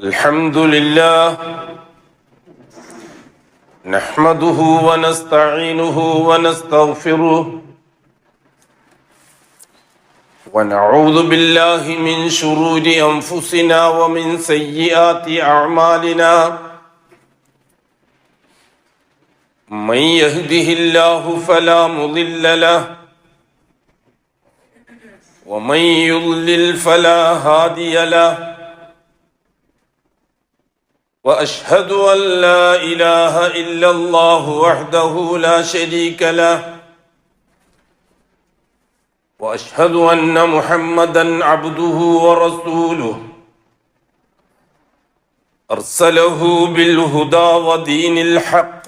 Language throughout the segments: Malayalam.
الحمد لله نحمده ونستعينه ونستغفره ونعوذ بالله من شرور أنفسنا ومن سيئات أعمالنا من يهده الله فلا مضل له ومن يضلل فلا هادي له وأشهد أن لا إله إلا الله وحده لا شريك له وأشهد أن محمدا عبده ورسوله أرسله بالهدى ودين الحق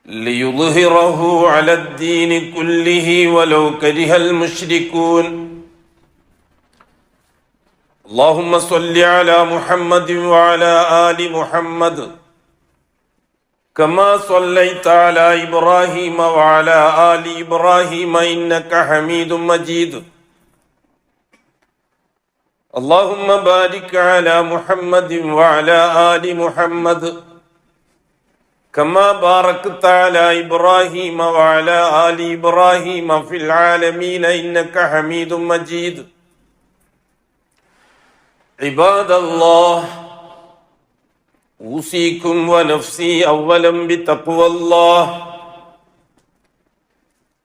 ليظهره على الدين كله ولو كره المشركون اللهم صل على محمد وعلى آل محمد كما صليت على إبراهيم وعلى آل إبراهيم إنك حميد مجيد اللهم بارك على محمد وعلى آل محمد كما باركت على إبراهيم وعلى آل إبراهيم في العالمين إنك حميد مجيد عباد الله أوصيكم ونفسي أولا بتقوى الله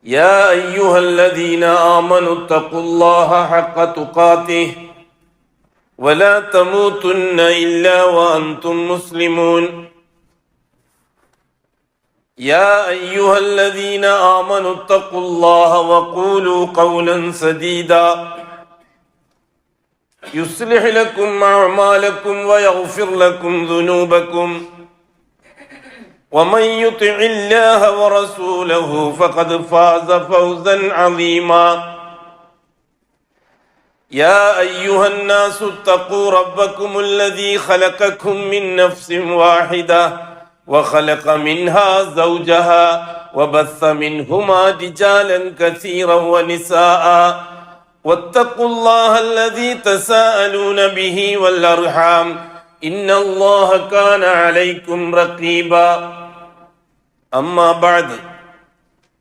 يا أيها الذين آمنوا اتقوا الله حق تقاته ولا تموتن إلا وأنتم مسلمون يا أيها الذين آمنوا اتقوا الله وقولوا قولا سديدا يصلح لكم أعمالكم ويغفر لكم ذنوبكم ومن يطع الله ورسوله فقد فاز فوزا عظيما يا أيها الناس اتقوا ربكم الذي خلقكم من نفس واحدة وخلق منها زوجها وبث منهما رجالا كثيرا ونساء واتقوا الله الذي تساءلون به والأرحام إن الله كان عليكم رقيبا أما بعد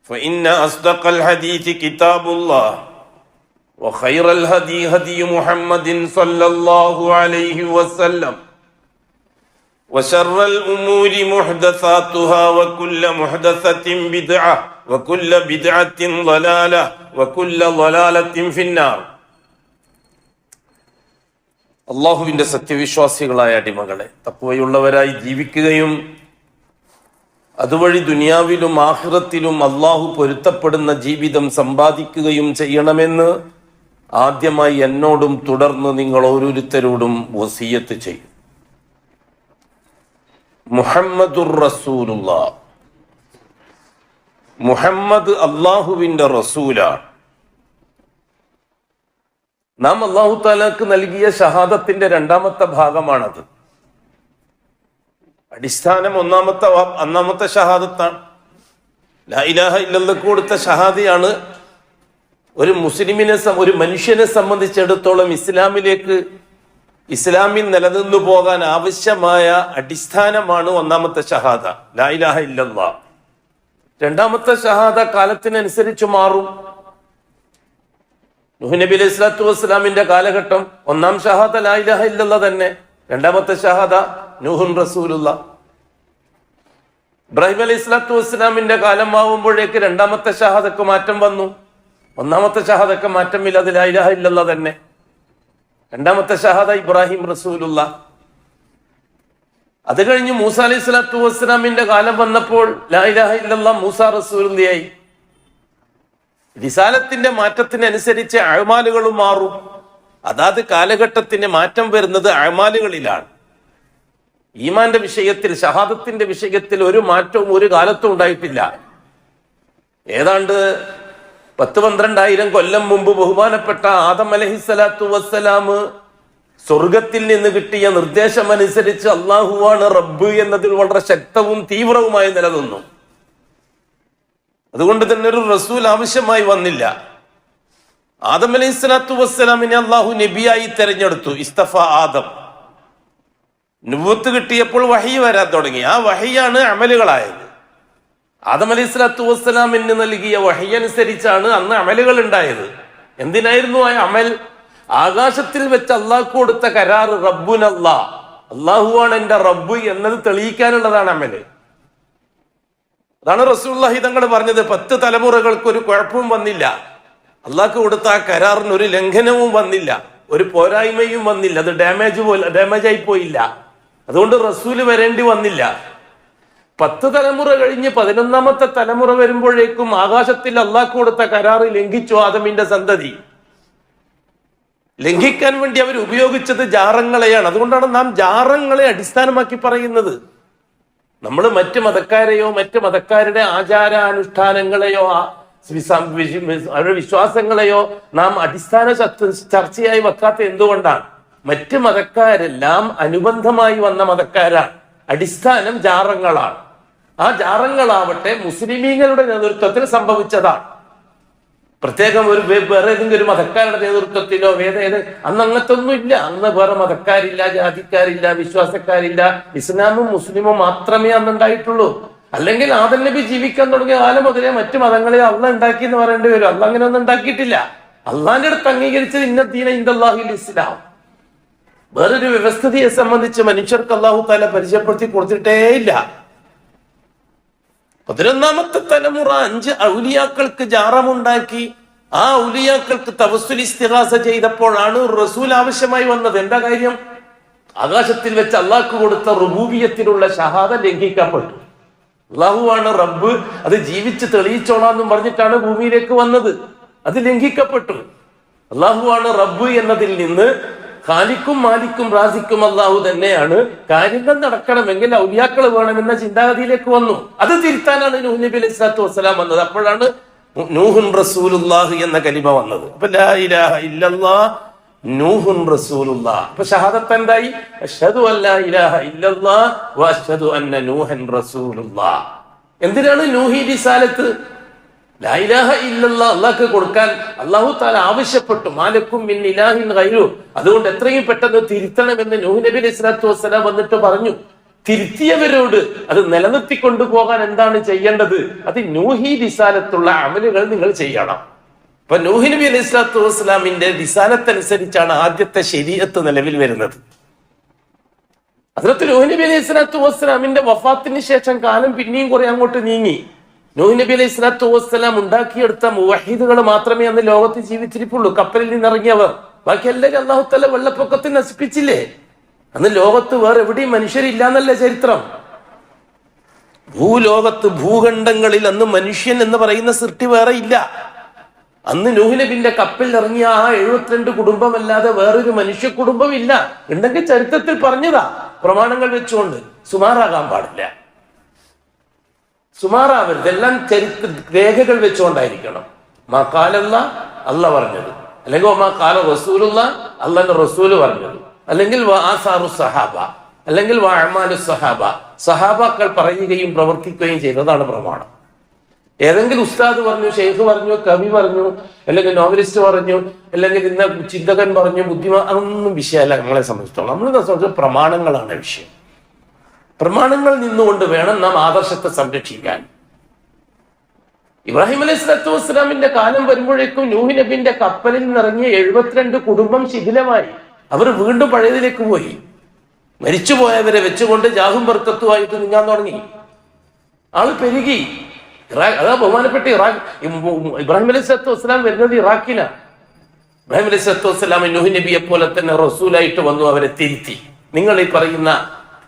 فإن أصدق الحديث كتاب الله وخير الهدي هدي محمد صلى الله عليه وسلم وشر الأمور محدثاتها وكل محدثة بدعة وكل بدعة ضلالة وكل ضلالة في النار. അള്ളാഹുവിന്റെ സത്യവിശ്വാസികളായ അടിമകളെ, തഖ്വയുള്ളവരായി ജീവിക്കുകയും അതുവഴി ദുനിയാവിലും ആഖിറത്തിലും അള്ളാഹു പൊരുത്തപ്പെടുന്ന ജീവിതം സമ്പാദിക്കുകയും ചെയ്യണമെന്ന് ആദ്യമായി എന്നോടും തുടർന്ന് നിങ്ങൾ ഓരോരുത്തരോടും വസിയത്ത് ചെയ്യും. മുഹമ്മദുർ റസൂലുള്ളാഹ്, മുഹമ്മദ് അള്ളാഹുവിന്റെ റസൂലാണ്. നാം അള്ളാഹു തആലക്ക് നൽകിയ ഷഹാദത്തിന്റെ രണ്ടാമത്തെ ഭാഗമാണത്. അടിസ്ഥാനം ഒന്നാമത്തെ ഷഹാദത്താണ്. ലാ ഇലാഹ ഇല്ലല്ലാഹ് കൊടുത്ത ഷഹാദയാണ് ഒരു മുസ്ലിമിനെ, ഒരു മനുഷ്യനെ സംബന്ധിച്ചിടത്തോളം ഇസ്ലാമിൽ നിലനിന്നു പോകാൻ ആവശ്യമായ അടിസ്ഥാനമാണ് ഒന്നാമത്തെ ഷഹാദ, ലാ ഇലാഹ ഇല്ലല്ലാഹ്. രണ്ടാമത്തെ ഷഹാദ കാലത്തിനനുസരിച്ച് മാറും. നൂഹ് നബി അലൈഹി സ്വലാത്തു വസ്സലാമിന്റെ കാലഘട്ടം ഒന്നാം ഷഹാദ ലാ ഇലാഹ ഇല്ലല്ലാഹ് തന്നെ, രണ്ടാമത്തെ ഷഹാദ നൂഹുൻ റസൂലുള്ളാഹ്. ഇബ്രാഹിം അലൈഹി സ്വലാത്തു വസ്സലാമിന്റെ കാലമാവുമ്പോഴേക്ക് രണ്ടാമത്തെ ഷഹാദക്ക് മാറ്റം വന്നു. ഒന്നാമത്തെ ഷഹാദക്ക് മാറ്റമില്ല, അത് ലാ ഇലാഹ ഇല്ലല്ലാഹ് തന്നെ. രണ്ടാമത്തെ ഷഹാദ ഇബ്രാഹിം റസൂലുള്ളാഹ്. അത് കഴിഞ്ഞ് മൂസ അലൈഹി സ്വലാത്തു വസ്സലാമിന്റെ കാലം വന്നപ്പോൾ ലാ ഇലാഹ ഇല്ലല്ലാഹ് മൂസ റസൂലുള്ളാഹി. റിസാലത്തിന്റെ മാറ്റത്തിനനുസരിച്ച് അഅ്മാലുകളും മാറും. അതാത് കാലഘട്ടത്തിന് മാറ്റം വരുന്നത് അഅ്മാലുകളിലാണ്. ഈമാന്റെ വിഷയത്തിൽ, ഷഹാദത്തിന്റെ വിഷയത്തിൽ ഒരു മാറ്റവും ഒരു കാലത്തും ഉണ്ടായിട്ടില്ല. ഏതാണ്ട് 10-12,000 കൊല്ലം മുമ്പ് ബഹുമാനപ്പെട്ട ആദം അലൈഹിസ്സലാത്തു വസ്സലാം സ്വർഗത്തിൽ നിന്ന് കിട്ടിയ നിർദ്ദേശമനുസരിച്ച് അള്ളാഹുവാണ് റബ്ബ് എന്നതിൽ വളരെ ശക്തവും തീവ്രവുമായി നിലനിന്നു. അതുകൊണ്ട് തന്നെ ഒരു റസൂൽ ആവശ്യമായി വന്നില്ല. ആദം അലൈഹി സ്വലാത്തു വസ്സലാമിനെ അള്ളാഹു നബിയായി തെരഞ്ഞെടുത്തു. ഇസ്തഫ ആദം, നുബുവത്ത് കിട്ടിയപ്പോൾ വഹി വരാൻ തുടങ്ങി. ആ വഹിയാണ് അമലുകളായത്. ആദം അലൈഹി സ്വലാത്തു വസ്സലാമിന് നൽകിയ വഹി അനുസരിച്ചാണ് അന്ന് അമലുകൾ ഉണ്ടായത്. എന്തിനായിരുന്നു ആ അമൽ? ആകാശത്തിൽ വെച്ച് അള്ളാഹ് കൊടുത്ത കരാറ് റബ്ബുനല്ലാ, അള്ളാഹുവാണ് എന്റെ റബ്ബ് എന്നത് തെളിയിക്കാനുള്ളതാണ് അമല്. അതാണ് റസൂലുള്ളാഹി തങ്ങൾ പറഞ്ഞത്, 10 തലമുറകൾക്ക് ഒരു കുഴപ്പവും വന്നില്ല, അള്ളാഹ്ക്ക് കൊടുത്ത ആ കരാറിന് ഒരു ലംഘനവും വന്നില്ല, ഒരു പോരായ്മയും വന്നില്ല, അത് ഡാമേജ് ആയി പോയില്ല. അതുകൊണ്ട് റസൂല് വരേണ്ടി വന്നില്ല. 10 തലമുറ കഴിഞ്ഞ് 11ാമത്തെ തലമുറ വരുമ്പോഴേക്കും ആകാശത്തിൽ അള്ളാഹ്ക്ക് കൊടുത്ത കരാറ് ലംഘിച്ചു ആദമിന്റെ സന്തതി. ലംഘിക്കാൻ വേണ്ടി അവർ ഉപയോഗിച്ചത് ജാറങ്ങളെയാണ്. അതുകൊണ്ടാണ് നാം ജാറങ്ങളെ അടിസ്ഥാനമാക്കി പറയുന്നത്. നമ്മൾ മറ്റ് മതക്കാരെയോ മറ്റ് മതക്കാരുടെ ആചാരാനുഷ്ഠാനങ്ങളെയോ അവരുടെ വിശ്വാസങ്ങളെയോ നാം അടിസ്ഥാന ചർച്ചയായി വെക്കാത്ത എന്തുകൊണ്ടാണ്? മറ്റ് മതക്കാരെല്ലാം അനുബന്ധമായി വന്ന മതക്കാരാണ്. അടിസ്ഥാനം ജാറങ്ങളാണ്. ആ ജാറങ്ങളാവട്ടെ മുസ്ലിമീങ്ങളുടെ നേതൃത്വത്തിൽ സംഭവിച്ചതാണ്. പ്രത്യേകം വേറെ ഏതെങ്കിലും ഒരു മതക്കാരുടെ നേതൃത്വത്തിലോ അന്ന് അങ്ങനത്തെ ഒന്നും ഇല്ല. അന്ന് വേറെ മതക്കാരില്ല, ജാതിക്കാരില്ല, വിശ്വാസക്കാരില്ല. ഇസ്ലാമും മുസ്ലിമും മാത്രമേ അന്നുണ്ടായിട്ടുള്ളൂ. അല്ലെങ്കിൽ ആദം നബി ജീവിക്കാൻ തുടങ്ങിയ കാലം മുതലേ മറ്റു മതങ്ങളെ അള്ളാഹ് ഉണ്ടാക്കി എന്ന് പറയേണ്ടി വരും. അള്ളാഹ് അങ്ങനെ ഒന്നും ഉണ്ടാക്കിയിട്ടില്ല. അള്ളാഹിന്റെ അടുത്ത് അംഗീകരിച്ചത് ഇന്ന ദീന ഇൻദല്ലാഹിൽ ഇസ്ലാം. വേറൊരു വ്യവസ്ഥിതിയെ സംബന്ധിച്ച് മനുഷ്യർക്ക് അള്ളാഹു തആല പരിചയപ്പെടുത്തി കൊടുത്തിട്ടേ ഇല്ല. 11ാമത്തെ തലമുറ 5 ഔലിയാക്കൾക്ക് ജാറമുണ്ടാക്കി. ആ ഔലിയാക്കൾക്ക് തവസ്സുൽ ഇസ്തിഗാസ ചെയ്തപ്പോഴാണ് റസൂൽ ആവശ്യമായി വന്നത്. എന്താ കാര്യം? ആകാശത്തിൽ വെച്ച് അള്ളാഹ്ക്ക് കൊടുത്ത റുബൂബിയത്തിലുള്ള ഷഹാദ ലംഘിക്കപ്പെട്ടു. അള്ളാഹുവാണ് റബ്ബ്, അത് ജീവിച്ച് തെളിയിച്ചോളാന്നും പറഞ്ഞിട്ടാണ് ഭൂമിയിലേക്ക് വന്നത്. അത് ലംഘിക്കപ്പെട്ടു. അള്ളാഹുവാണ് റബ്ബ് എന്നതിൽ നിന്ന് ഖാലിക്കും മാലിക്കും റാസിക്കും അള്ളാഹു തന്നെയാണ്. കാര്യങ്ങൾ നടക്കണമെങ്കിൽ ഔലിയാക്കൾ വേണമെന്ന ചിന്താഗതിയിലേക്ക് വന്നു. അത് തിരുത്താനാണ് നൂഹ് നബി അലൈഹി സ്വലാത്തു വസ്സലാം വന്നത്. അപ്പോഴാണ് നൂഹുൻ റസൂലുള്ളാഹി എന്ന കലിമ വന്നത്. അപ്പൊ ലാ ഇലാഹ ഇല്ലല്ലാഹ് നൂഹുൻ റസൂലുള്ളാഹ്. അപ്പൊ ഷഹാദത്ത് എന്തായി? അശ്ഹദു അല്ലാ ഇലാഹ ഇല്ലല്ലാഹ് വ അശ്ഹദു അന്ന നൂഹൻ റസൂലുള്ളാഹ്. എന്തിനാണ് നൂഹി റിസാലത്ത്? ലാ ഇലാഹ ഇല്ലല്ലാഹ് അല്ലാഹ്ക്ക് കൊടുക്കാൻ അല്ലാഹു തആല ആവശ്യപ്പെട്ടു. മാലക്കും മിൻ ഇലാഹിൻ ഗൈറു. അതുകൊണ്ട് എത്രയും പെട്ടെന്ന് തിരുത്തണമെന്ന് നൂഹ് നബി അലൈഹി സ്വലാത്തു വസ്സലാം വന്നിട്ട് പറഞ്ഞു. തിരുത്തിയവരോട് അത് നിലനിർത്തിക്കൊണ്ടു പോകാൻ എന്താണ് ചെയ്യേണ്ടത്? അത് നൂഹി റിസാലത്തുള്ള അമലുകൾ നിങ്ങൾ ചെയ്യണം. അപ്പൊ നൂഹ് നബി അലൈഹി സ്വലാത്തു വസ്സലാമിന്റെ റിസാലത്ത് അനുസരിച്ചാണ് ആദ്യത്തെ ശരീഅത്ത് നിലവിൽ വരുന്നത്. ഹദ്റത്ത് നൂഹ് നബി അലൈഹി സ്വലാത്തു വസ്സലാമിന്റെ വഫാത്തിന് ശേഷം കാലം പിന്നെയും കുറെ അങ്ങോട്ട് നീങ്ങി. നൂഹ് നബി അലൈഹി സ്വലാത്തു വസ്സലാം ഉണ്ടാക്കിയെടുത്ത മുവഹീദുകൾ മാത്രമേ അന്ന് ലോകത്ത് ജീവിച്ചിരിപ്പുള്ളൂ. കപ്പലിൽ നിന്നിറങ്ങിയവർ. ബാക്കി എല്ലാവരും അല്ലാഹു തആല വെള്ളപ്പൊക്കത്തിൽ നശിപ്പിച്ചില്ലേ? അന്ന് ലോകത്ത് വേറെ എവിടെയും മനുഷ്യരില്ലാന്നല്ലേ ചരിത്രം. ഭൂലോകത്ത് ഭൂഖണ്ഡങ്ങളിൽ അന്ന് മനുഷ്യൻ എന്ന് പറയുന്ന സൃഷ്ടി വേറെ ഇല്ല. അന്ന് നൂഹ് നബിന്റെ കപ്പലിൽ ഇറങ്ങിയ ആ 72 കുടുംബമല്ലാതെ വേറൊരു മനുഷ്യ കുടുംബം ഇല്ല. ഉണ്ടെങ്കിൽ ചരിത്രത്തിൽ പറഞ്ഞതാ, പ്രമാണങ്ങൾ വെച്ചുകൊണ്ട്. സുമാറാകാൻ പാടില്ല, സുമാറാവരുത്. എല്ലാം ചരിത്ര രേഖകൾ വെച്ചുകൊണ്ടായിരിക്കണം. മാ ഖാലല്ലാ അല്ല പറഞ്ഞത്, അല്ലെങ്കിൽ മാ ഖാല റസൂലുള്ള അള്ളാന്റെ റസൂല് പറഞ്ഞത്, അല്ലെങ്കിൽ ആസാറു സഹാബ, അല്ലെങ്കിൽ അഅ്മാലു സഹാബ, സഹാബാക്കൾ പറയുകയും പ്രവർത്തിക്കുകയും ചെയ്തതാണ് പ്രമാണം. ഏതെങ്കിലും ഉസ്താദ് പറഞ്ഞു, ഷെയ്ഖ് പറഞ്ഞു, കവി പറഞ്ഞു, അല്ലെങ്കിൽ നോവലിസ്റ്റ് പറഞ്ഞു, അല്ലെങ്കിൽ ഇന്ന ചിന്തകൻ പറഞ്ഞു, അതൊന്നും വിഷയമല്ല നമ്മളെ സംബന്ധിച്ചിടത്തോളം. നമ്മളെ സംബന്ധിച്ച് പ്രമാണങ്ങളാണ് വിഷയം. പ്രമാണങ്ങൾ നിന്നുകൊണ്ട് വേണം നാം ആദർശത്തെ സംരക്ഷിക്കാൻ. ഇബ്രാഹിം അലൈഹി സ്വലാത്തു വസ്സലാമിന്റെ കാലം വരുമ്പോഴേക്കും നൂഹ് നബിന്റെ കപ്പലിൽ നിന്നിറങ്ങിയ 72 കുടുംബം ശിഥിലമായി. അവർ വീണ്ടും പഴയതിലേക്ക് പോയി. മരിച്ചുപോയവരെ വെച്ചുകൊണ്ട് ജാഹും ബർക്കത്തുമായിട്ട് നീങ്ങാൻ തുടങ്ങി. ആള് പെരുകി. അതാ ബഹുമാനപ്പെട്ട ഇബ്രാഹിം അലൈഹി സ്വലാത്തു വസ്സലാം വരുന്നത് ഇറാഖിലാണ്. ഇബ്രാഹിം അലൈഹി സ്വലാത്തു വസ്സലാം നൂഹ് നബിയെ പോലെ തന്നെ റസൂലായിട്ട് വന്നു. അവരെ തിരുത്തി. നിങ്ങൾ ഈ പറയുന്ന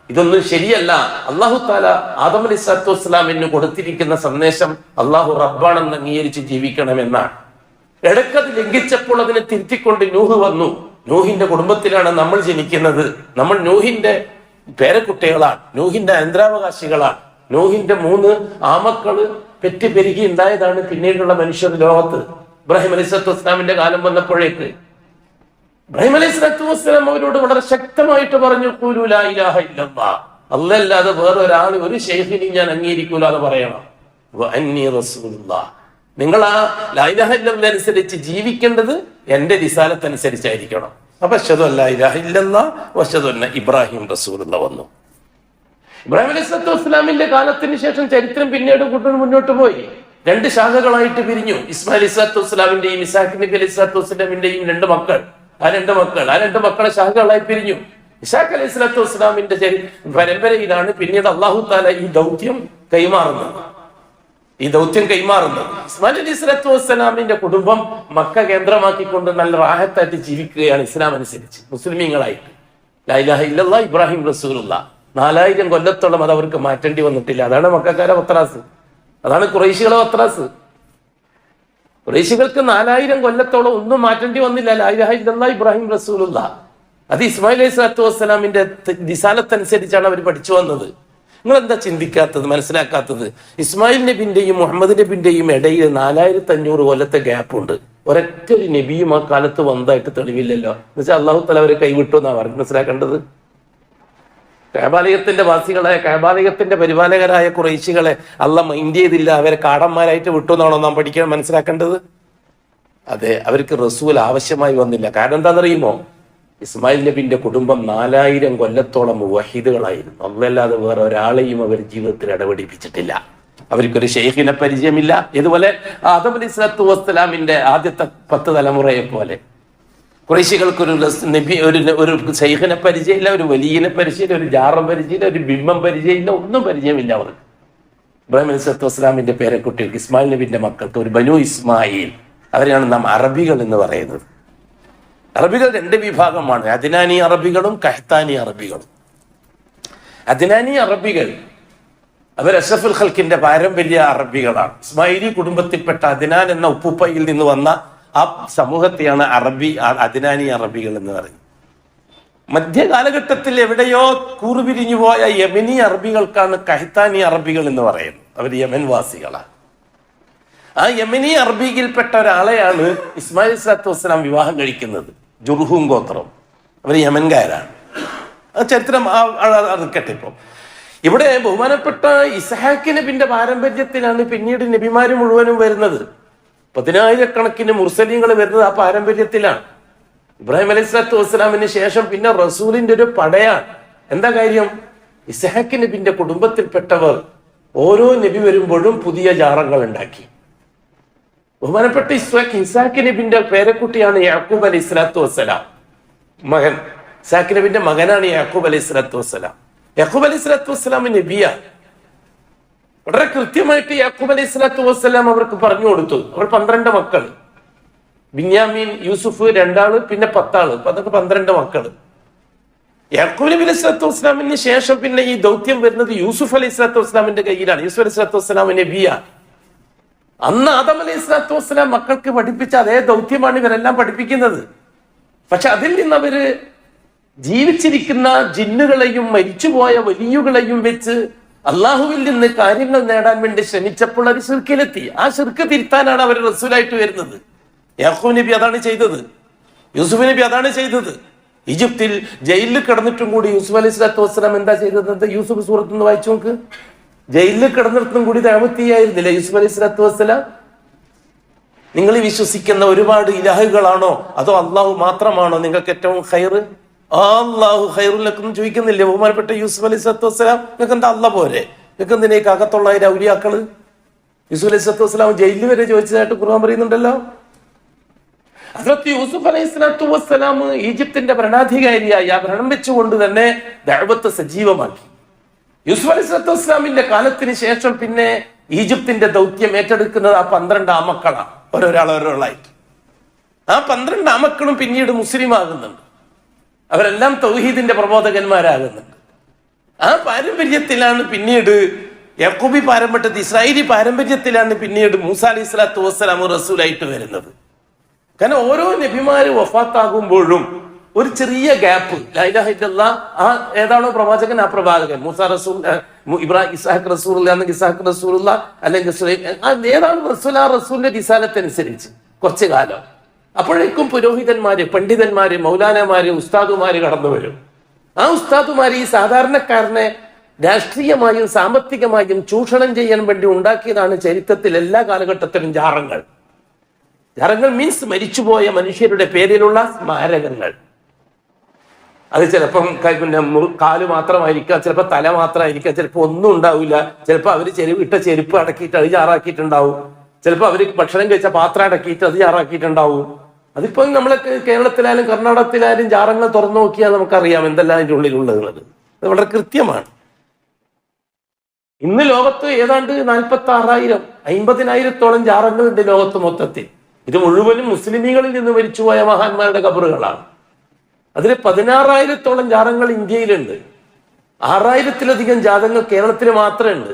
ഇതൊന്നും ശരിയല്ല. അല്ലാഹു തആല ആദം അലൈഹി സ്വലാത്തു വസ്സലാമിന് കൊടുത്തിരിക്കുന്ന സന്ദേശം അല്ലാഹു റബ്ബാണെന്ന് അംഗീകരിച്ച് ജീവിക്കണമെന്നാണ്. ഇടയ്ക്കത് ലംഘിച്ചപ്പോൾ അതിനെ തിരുത്തിക്കൊണ്ട് നൂഹ് വന്നു. നൂഹിന്റെ കുടുംബത്തിലാണ് നമ്മൾ ജനിക്കുന്നത്. നമ്മൾ നൂഹിന്റെ പേരക്കുട്ടികളാണ്, നൂഹിന്റെ അനന്തരാവകാശികളാണ്. നൂഹിന്റെ 3 ആമക്കള് പെരുകി ഉണ്ടായതാണ് പിന്നീടുള്ള മനുഷ്യർ ലോകത്ത്. ഇബ്രാഹിം അലൈഹി സ്വലാത്തു വസ്സലാമിന്റെ കാലം വന്നപ്പോഴേക്ക് ഇബ്രാഹിം അലൈഹി സ്വലാത്തു വസ്സലാം അവരോട് വളരെ ശക്തമായിട്ട് പറഞ്ഞു, ഖൂലു ലാ ഇലാഹ ഇല്ലല്ലാഹ്, അല്ലാതെ വേറൊരാൾ ഒരു ശൈഖിനെയും ഞാൻ അംഗീകരിക്കൂല എന്ന് പറയണം. വഅന്നി റസൂലുള്ളാഹ്, നിങ്ങൾ ആ ലാ ഇലാഹ ഇല്ലല്ലാഹ് അനുസരിച്ച് ജീവിക്കേണ്ടത് എന്റെ റിസാലത്ത് അനുസരിച്ചായിരിക്കണം. അപ്പൊ അശ്ഹദു അല്ലാ ഇലാഹ ഇല്ലല്ലാഹ് വഅശ്ഹദു അന്ന ഇബ്രാഹിം റസൂലുള്ളാഹ് വന്നു. ഇബ്രാഹിം അലൈഹി സ്വലാത്തു വസ്സലാമിന്റെ കാലത്തിന് ശേഷം ചരിത്രം പിന്നീട് മുന്നോട്ട് പോയി. രണ്ട് ശാഖകളായിട്ട് പിരിഞ്ഞു. ഇസ്മായിൽ അലൈഹി സ്വലാത്തു വസ്സലാമിന്റെയും ഇസ്ഹാഖ് നബി അലൈഹി സ്വലാത്തു വസ്സലാമിന്റെയും രണ്ട് മക്കൾ. ആ രണ്ട് മക്കളെ ശാഖകളായി പിരിഞ്ഞു. ഇസ്ഹാഖ് അലൈഹി സ്വലാത്തു വസ്സലാമിന്റെ പരമ്പരയിലാണ് പിന്നീട് അല്ലാഹു തആല ഈ ദൗത്യം കൈമാറുന്നത്. ഇസ്മായിൽ അലൈഹി സ്വലാത്തു വസ്സലാമിന്റെ കുടുംബം മക്ക കേന്ദ്രമാക്കിക്കൊണ്ട് നല്ല റാഹത്തായിട്ട് ജീവിക്കുകയാണ് ഇസ്ലാം അനുസരിച്ച് മുസ്ലിമീങ്ങളായിട്ട്. ലാ ഇലാഹ ഇല്ലല്ലാഹ് ഇബ്രാഹിം റസൂലുള്ളാഹ്. 4000 കൊല്ലത്തോളം അത് അവർക്ക് മാറ്റേണ്ടി വന്നിട്ടില്ല. അതാണ് മക്കക്കാരെ വത്രാസ്, അതാണ് ഖുറൈശികളെ വത്രാസ്. ഖുറൈശികൾക്ക് 4000 കൊല്ലത്തോളം ഒന്നും മാറ്റേണ്ടി വന്നില്ല. ലാ ഇലാഹ ഇല്ലല്ലാഹ് ഇബ്രാഹിം റസൂലുള്ളാഹ്. അത് ഇസ്മായിൽ അലൈഹി സ്വലാത്തു വസ്സലാമിന്റെ ദിസാലത്തനുസരിച്ചാണ് അവർ പഠിച്ചു വന്നത്. നിങ്ങൾ എന്താ ചിന്തിക്കാത്തത്, മനസ്സിലാക്കാത്തത്? ഇസ്മായിൽ നബിന്റെയും മുഹമ്മദ് നബിന്റെയും ഇടയിൽ 4500 കൊല്ലത്തെ ഗ്യാപ്പുണ്ട്. ഒരൊറ്റ ഒരു നബിയും ആ കാലത്ത് വന്നതായിട്ട് തെളിവില്ലല്ലോ. എന്ന് വെച്ചാൽ അള്ളാഹു തആല അവരെ കൈവിട്ടു എന്നാ പറഞ്ഞ് മനസ്സിലാക്കേണ്ടത്. കഅബാലയത്തിന്റെ വാസികളായ, കഅബാലയത്തിന്റെ പരിപാലകരായ ഖുറൈശികളെ അള്ളാഹ് മൈൻഡ് ചെയ്തില്ല, അവരെ കാടന്മാരായിട്ട് വിട്ടു എന്നാണോ നാം പഠിക്കാൻ മനസ്സിലാക്കേണ്ടത്? അതെ, അവർക്ക് റസൂൽ ആവശ്യമായി വന്നില്ല. കാരണം എന്താണെന്നറിയുമോ? ഇസ്മായിൽ നബിന്റെ കുടുംബം 4000 കൊല്ലത്തോളം വഹീദുകളായിരുന്നു. അല്ലാതെ വേറെ ഒരാളെയും അവർ ജീവിതത്തിൽ ഇടപെടിപ്പിച്ചിട്ടില്ല. അവർക്കൊരു ഷെയ്ഖിനെ പരിചയമില്ല. ഇതുപോലെ ആദം അലൈഹി സ്വലാത്തു വസ്സലാമിന്റെ ആദ്യത്തെ 10 തലമുറയെ പോലെ ഖുറൈശികൾക്കൊരു നബി, ഒരു ഷെയ്ഖിനെ പരിചയമില്ല, ഒരു വലിയനെ പരിചയമില്ല, ഒരു ജാറം പരിചയമില്ല, ഒരു ബിംബം പരിചയമില്ല, ഒന്നും പരിചയമില്ല അവർക്ക്. ഇബ്രാഹിം അലൈഹി സ്വലാത്തു വസ്സലാമിന്റെ പേരക്കുട്ടികൾക്ക്, ഇസ്മായിൽ നബിന്റെ മക്കൾക്ക് ഒരു ബനു ഇസ്മായിൽ, അവരെയാണ് നാം അറബികൾ എന്ന് പറയുന്നത്. അറബികൾ 2 വിഭാഗമാണ്, അദ്നാനി അറബികളും കഹ്താനി അറബികളും. അദ്നാനി അറബികൾ അവർ അഷ്റഫുൽ ഖൽക്കിന്റെ പാരമ്പര്യ അറബികളാണ്. ഇസ്മായിലി കുടുംബത്തിൽപ്പെട്ട അദ്നാൻ എന്ന ഉപ്പുപ്പയിൽ നിന്ന് വന്ന ആ സമൂഹത്തെയാണ് അദ്നാനി അറബികൾ എന്ന് പറയുന്നത്. മധ്യകാലഘട്ടത്തിൽ എവിടെയോ കൂറുപിരിഞ്ഞു പോയ യമനി അറബികൾക്കാണ് കഹ്താനി അറബികൾ എന്ന് പറയുന്നത്. അവർ യമൻ വാസികളാണ്. ആ യമനി അറബിയിൽപ്പെട്ട ഒരാളെയാണ് ഇസ്മായിൽ അലൈഹി സ്വലാത്തു വസ്സലാം വിവാഹം കഴിക്കുന്നത്. ജുർഹൂം ഗോത്രം, അവർ യമൻകാരാണ്. ആ ചരിത്രം അതൊക്കെ ഇപ്പം ഇവിടെ ബഹുമാനപ്പെട്ട ഇസ്ഹാഖ് നബിന്റെ പാരമ്പര്യത്തിലാണ് പിന്നീട് നബിമാര് മുഴുവനും വരുന്നത്. 10,000-കണക്കിന് മുർസലീങ്ങൾ വരുന്നത് ആ പാരമ്പര്യത്തിലാണ്. ഇബ്രാഹിം അലൈഹി സ്വലാത്തു വസ്സലാമിന് ശേഷം പിന്നെ റസൂലിന്റെ ഒരു പടയാണ്. എന്താ കാര്യം? ഇസ്ഹാഖ് നബിന്റെ കുടുംബത്തിൽപ്പെട്ടവർ ഓരോ നബി വരുമ്പോഴും പുതിയ ജാറങ്ങൾ ഉണ്ടാക്കി. ബഹുമാനപ്പെട്ട ഇസ്ഹാഖ് നബിന്റെ പേരക്കുട്ടിയാണ് യാക്കൂബ് അലൈഹി സ്വലാത്തു വസ്സലാം. മകൻ ഇസ്ഹാഖ് നബിന്റെ മകനാണ് യാക്കൂബ് അലൈഹി സ്വലാത്തു വസ്സലാം. യാക്കൂബ് അലൈഹി സ്വലാത്തു വസ്സലാം നബിയ. വളരെ കൃത്യമായിട്ട് യാക്കൂബ് അലൈഹി സ്വലാത്തു വസ്സലാം അവർക്ക് പറഞ്ഞു കൊടുത്തു. അവർ 12 മക്കൾ, ബിന്യാമീൻ, യൂസുഫ് 2 ആള്, പിന്നെ 10 ആള്, അതൊക്കെ 12 മക്കള്. യാക്കൂബ് നബി അലൈഹി സ്വലാത്തു വസ്സലാമിന് ശേഷം പിന്നെ ഈ ദൗത്യം വരുന്നത് യൂസുഫ് അലൈഹി സ്വലാത്തു വസ്സലാമിന്റെ കയ്യിലാണ്. യൂസുഫ് അലൈഹി സ്വലാത്തു വസ്സലാം നബിയ. അന്ന് ആദം അലൈഹി സ്വലാത്തു വസ്സലാം മക്കൾക്ക് പഠിപ്പിച്ച അതേ ദൗത്യമാണ് ഇവരെല്ലാം പഠിപ്പിക്കുന്നത്. പക്ഷെ അതിൽ നിന്ന് അവര് ജീവിച്ചിരിക്കുന്ന ജിന്നുകളെയും മരിച്ചുപോയ വലിയുകളെയും വെച്ച് അള്ളാഹുവിൽ നിന്ന് കാര്യങ്ങൾ നേടാൻ വേണ്ടി ശ്രമിച്ചപ്പോൾ അവർ ശിർക്കിലെത്തി. ആ ശിർക്ക് തിരുത്താനാണ് അവർ റസൂലായിട്ട് വരുന്നത്. യാക്കൂബ് നബി അതാണ് ചെയ്തത്, യൂസുഫ് നബി അതാണ് ചെയ്തത്. ഈജിപ്തിൽ ജയിലിൽ കിടന്നിട്ടും കൂടി യൂസുഫ് അലൈഹി സ്വലാത്തു വസ്സലാം എന്താ ചെയ്തത്? യൂസുഫ് സൂറത്ത് നിന്ന് വായിച്ചു നോക്ക്. ജയിലിൽ കിടന്നിടത്തും കൂടി ദഅവത്ത് ചെയ്യായിരുന്നില്ല യൂസുഫ് അലൈഹി സ്വലാത്തു വസ്സലാം? നിങ്ങൾ വിശ്വസിക്കുന്ന ഒരുപാട് ഇലാഹുകളാണോ അതോ അള്ളാഹു മാത്രമാണോ നിങ്ങൾക്ക് ഏറ്റവും ഖൈർ? അള്ളാഹു ഖൈറുലക്കും ചോദിക്കുന്നില്ലേ ബഹുമാനപ്പെട്ട യൂസുഫ് അലൈഹി സ്വലാത്തു വസ്സലാം? നിങ്ങൾക്ക് എന്താ അള്ളാഹ് പോരെ? നിങ്ങൾക്ക് എന്തിനേക്ക് അകത്തുള്ള ഔലിയാക്കള്? യൂസുഫ് അലൈഹി സ്വലാത്തു വസ്സലാം ജയിലിൽ വരെ ചോദിച്ചതായിട്ട് ഖുർആൻ പറയുന്നുണ്ടല്ലോ. ഹസ്രത്ത് യൂസുഫ് അലൈഹി സ്വലാത്തു വസ്സലാം ഈജിപ്തിന്റെ ഭരണാധികാരിയായി ആ ഭരണം വെച്ചുകൊണ്ട് തന്നെ ദഅവത്ത് സജീവമാക്കി. യൂസുഫ് അലൈഹി സ്വലാത്തു വസ്സലാമിന്റെ കാലത്തിന് ശേഷം പിന്നെ ഈജിപ്തിന്റെ ദൗത്യം ഏറ്റെടുക്കുന്നത് ആ 12 ആമക്കളാണ്, ഓരോരാളായിട്ട്. ആ 12 ആമക്കളും പിന്നീട് മുസ്ലിം ആകുന്നുണ്ട്. അവരെല്ലാം തൗഹീദിന്റെ പ്രബോധകന്മാരാകുന്നുണ്ട്. ആ പാരമ്പര്യത്തിലാണ് പിന്നീട് യാക്കൂബി പാരമ്പര്യത്തിൽ, ഇസ്രായേലി പാരമ്പര്യത്തിലാണ് പിന്നീട് മൂസ അലൈഹി സ്വലാത്തു വസ്സലാം റസൂലായിട്ട് വരുന്നത്. കാരണം ഓരോ നബിമാര് വഫാത്താകുമ്പോഴും ഒരു ചെറിയ ഗ്യാപ്പ്, ലാ ഇലാഹ ഇല്ലല്ലാഹ്, ആ ഏതാണോ പ്രവാചകൻ ആ പ്രവാചകൻ, മൂസ റസൂൽ, ഇബ്രാഹിം ഇസ്ഹാഖ് റസൂലുള്ള അല്ലെങ്കിൽ ഇസ്ഹാഖ് റസൂലുള്ള അല്ലെങ്കിൽ ഏതാണ് റസൂൽ, ആ റസൂലിന്റെ റിസാലത്തനുസരിച്ച് കുറച്ചു കാലം. അപ്പോഴേക്കും പുരോഹിതന്മാര്, പണ്ഡിതന്മാര്, മൗലാനമാര്, ഉസ്താദുമാര് കടന്നു വരും. ആ ഉസ്താദുമാര് ഈ സാധാരണക്കാരനെ രാഷ്ട്രീയമായും സാമ്പത്തികമായും ചൂഷണം ചെയ്യാൻ വേണ്ടി ഉണ്ടാക്കിയതാണ് ചരിത്രത്തിൽ എല്ലാ കാലഘട്ടത്തിലും ജാറങ്ങൾ. ജാറങ്ങൾ മീൻസ് മരിച്ചുപോയ മനുഷ്യരുടെ പേരിലുള്ള സ്മാരകങ്ങൾ. അത് ചിലപ്പം പിന്നെ കാല് മാത്രമായിരിക്കാം, ചിലപ്പോൾ തല മാത്രമായിരിക്കാം, ചിലപ്പോൾ ഒന്നും ഉണ്ടാവില്ല. ചിലപ്പോൾ അവർ ഇട്ട ചെരുപ്പ് അടക്കിയിട്ട് അത് ചാറാക്കിയിട്ടുണ്ടാവും. ചിലപ്പോൾ അവർ ഭക്ഷണം കഴിച്ച പാത്രം അടക്കിയിട്ട് അത് ചാറാക്കിയിട്ടുണ്ടാവും. അതിപ്പോ നമ്മളെ കേരളത്തിലായാലും കർണാടകത്തിലായാലും ജാറങ്ങൾ തുറന്നു നോക്കിയാൽ നമുക്കറിയാം എന്തെല്ലാം അതിൻ്റെ ഉള്ളിലുള്ളത്. അത് വളരെ കൃത്യമാണ്. ഇന്ന് ലോകത്ത് ഏതാണ്ട് 46,000 50,000-ഓളം ജാറങ്ങളുണ്ട് ലോകത്ത് മൊത്തത്തിൽ. ഇത് മുഴുവനും മുസ്ലിമീങ്ങളിൽ നിന്ന് മരിച്ചുപോയ മഹാന്മാരുടെ ഖബറുകളാണ്. അതിൽ 16,000-ഓളം ജാറങ്ങൾ ഇന്ത്യയിലുണ്ട്. 6,000-ലധികം ജാതങ്ങൾ കേരളത്തിൽ മാത്രമേ ഉണ്ട്.